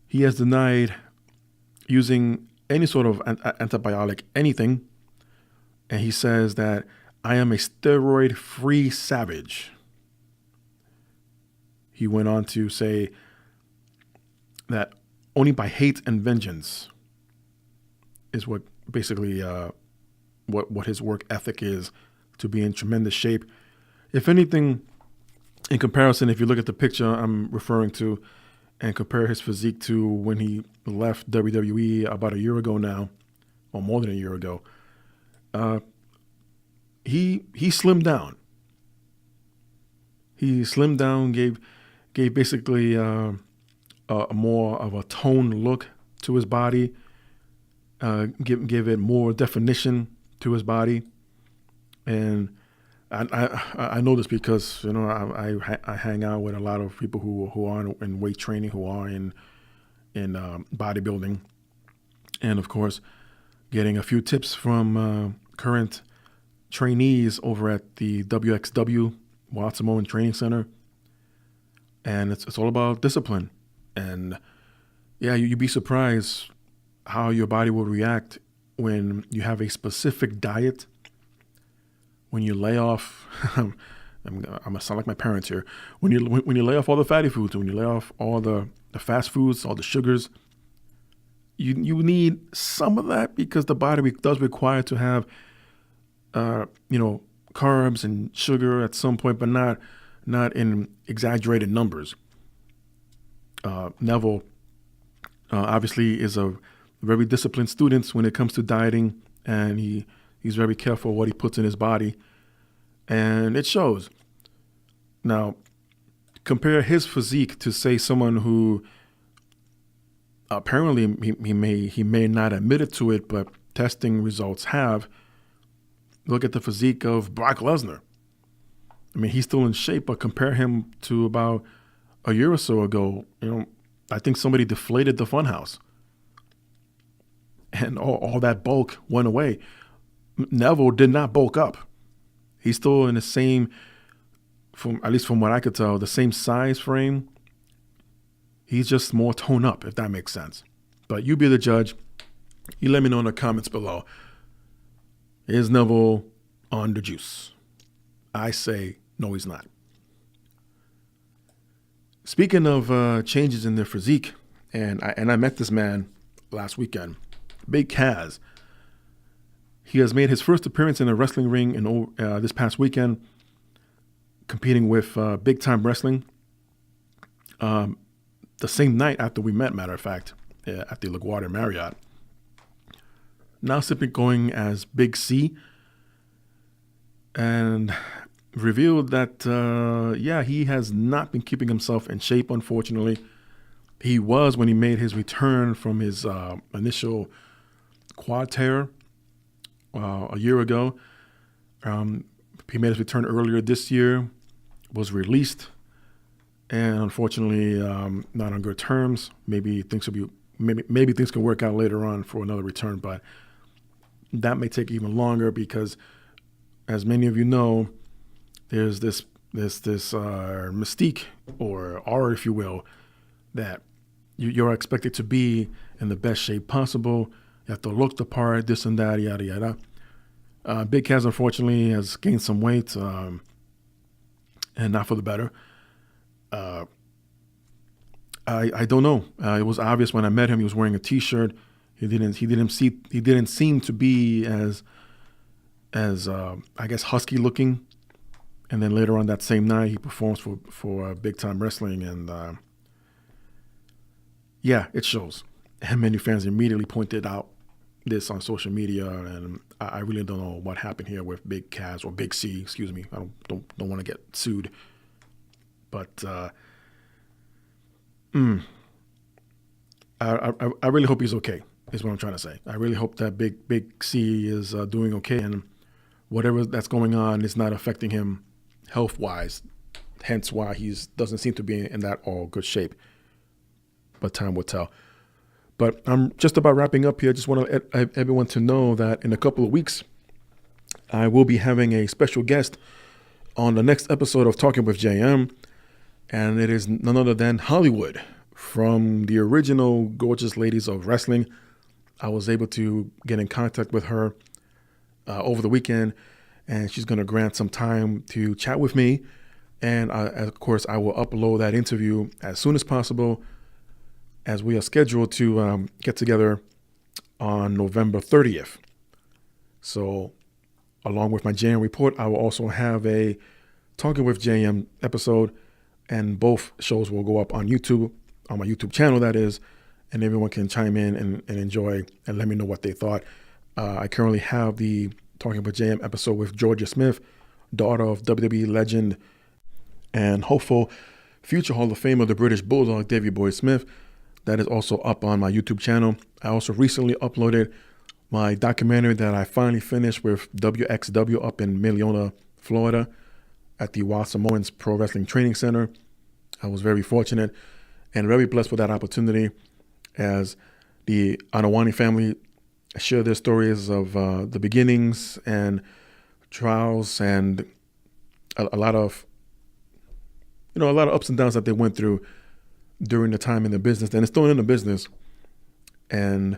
he has denied using any sort of antibiotic, anything. And he says that I am a steroid-free savage. He went on to say that only by hate and vengeance is what basically what his work ethic is, to be in tremendous shape. If anything, in comparison, if you look at the picture I'm referring to and compare his physique to when he left WWE about a year ago now, or more than a year ago, he slimmed down. He slimmed down, gave basically a more of a toned look to his body, give it more definition to his body. And I know this because I hang out with a lot of people who are in weight training, who are in bodybuilding, and of course getting a few tips from current trainees over at the WXW, Wild Samoan Training Center. And it's all about discipline. And yeah, you'd be surprised how your body will react when you have a specific diet, when you lay off, I'm gonna sound like my parents here. When you lay off all the fatty foods, when you lay off all the fast foods, all the sugars, you need some of that because the body does require to have, carbs and sugar at some point, but not in exaggerated numbers. Neville obviously is a very disciplined student when it comes to dieting, and he's very careful what he puts in his body, and it shows. Now, compare his physique to, say, someone who apparently he may not admit it to it, but testing results have. Look at the physique of Brock Lesnar. I mean, he's still in shape, but compare him to about a year or so ago. I think somebody deflated the funhouse, and all that bulk went away. Neville did not bulk up. He's still in the same, at least from what I could tell, the same size frame. He's just more toned up, if that makes sense. But you be the judge. You let me know in the comments below. Is Neville on the juice? I say no, he's not. Speaking of changes in their physique, and I met this man last weekend, Big Kaz. He has made his first appearance in a wrestling ring this past weekend, competing with Big Time Wrestling. The same night after we met, matter of fact, at the LaGuardia Marriott. Now simply going as Big C, and revealed that, he has not been keeping himself in shape, unfortunately. He was when he made his return from his initial quad tear a year ago. He made his return earlier this year, was released, and unfortunately not on good terms. Maybe things can work out later on for another return, but that may take even longer because, as many of you know, there's this mystique or aura, if you will, that you're expected to be in the best shape possible. You have to look the part, this and that, yada yada. Big Kaz unfortunately has gained some weight, and not for the better. I don't know. It was obvious when I met him. He was wearing a T-shirt. He didn't seem to be as I guess husky looking. And then later on that same night, he performs for Big Time Wrestling, and it shows. And many fans immediately pointed out this on social media, and I really don't know what happened here with Big Kaz, or Big C, excuse me. I don't want to get sued, but I really hope he's okay, is what I'm trying to say. I really hope that Big C is doing okay, and whatever that's going on is not affecting him health-wise, hence why he doesn't seem to be in that all good shape. But time will tell. But I'm just about wrapping up here. I just want to let everyone to know that in a couple of weeks, I will be having a special guest on the next episode of Talking with JM, and it is none other than Hollywood from the original Gorgeous Ladies of Wrestling. I was able to get in contact with her over the weekend, and she's going to grant some time to chat with me. And of course, I will upload that interview as soon as possible, as we are scheduled to get together on November 30th. So along with my JM report, I will also have a Talking with JM episode, and both shows will go up on YouTube, on my YouTube channel, that is, and everyone can chime in and enjoy and let me know what they thought. I currently have the Talking with JM episode with Georgia Smith, daughter of WWE legend and hopeful future Hall of Famer, the British Bulldog, Davey Boy Smith. That is also up on my YouTube channel. I also recently uploaded my documentary that I finally finished with WXW up in Miliona, Florida, at the Wild Samoans Pro Wrestling Training Center. I was very fortunate and very blessed with that opportunity, as the Anawani family share their stories of the beginnings and trials and a lot of ups and downs that they went through during the time in the business, and it's still in the business. And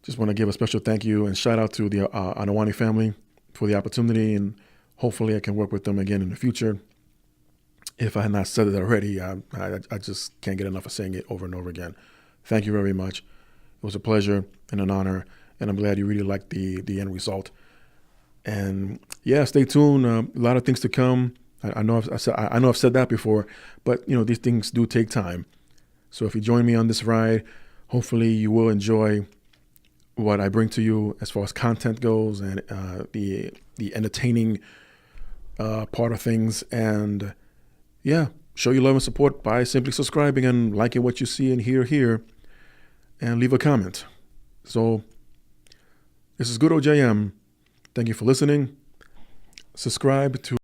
Just want to give a special thank you and shout out to the Anawani family for the opportunity, and hopefully I can work with them again in the future. If I had not said it already, I just can't get enough of saying it over and over again. Thank you very much. It was a pleasure and an honor, and I'm glad you really liked the end result. And yeah, stay tuned. A lot of things to come. I know I've said that before, but these things do take time. So if you join me on this ride, hopefully you will enjoy what I bring to you as far as content goes, and the entertaining part of things. And yeah, show your love and support by simply subscribing and liking what you see and hear here, and leave a comment. So this is Good OJM. Thank you for listening. Subscribe to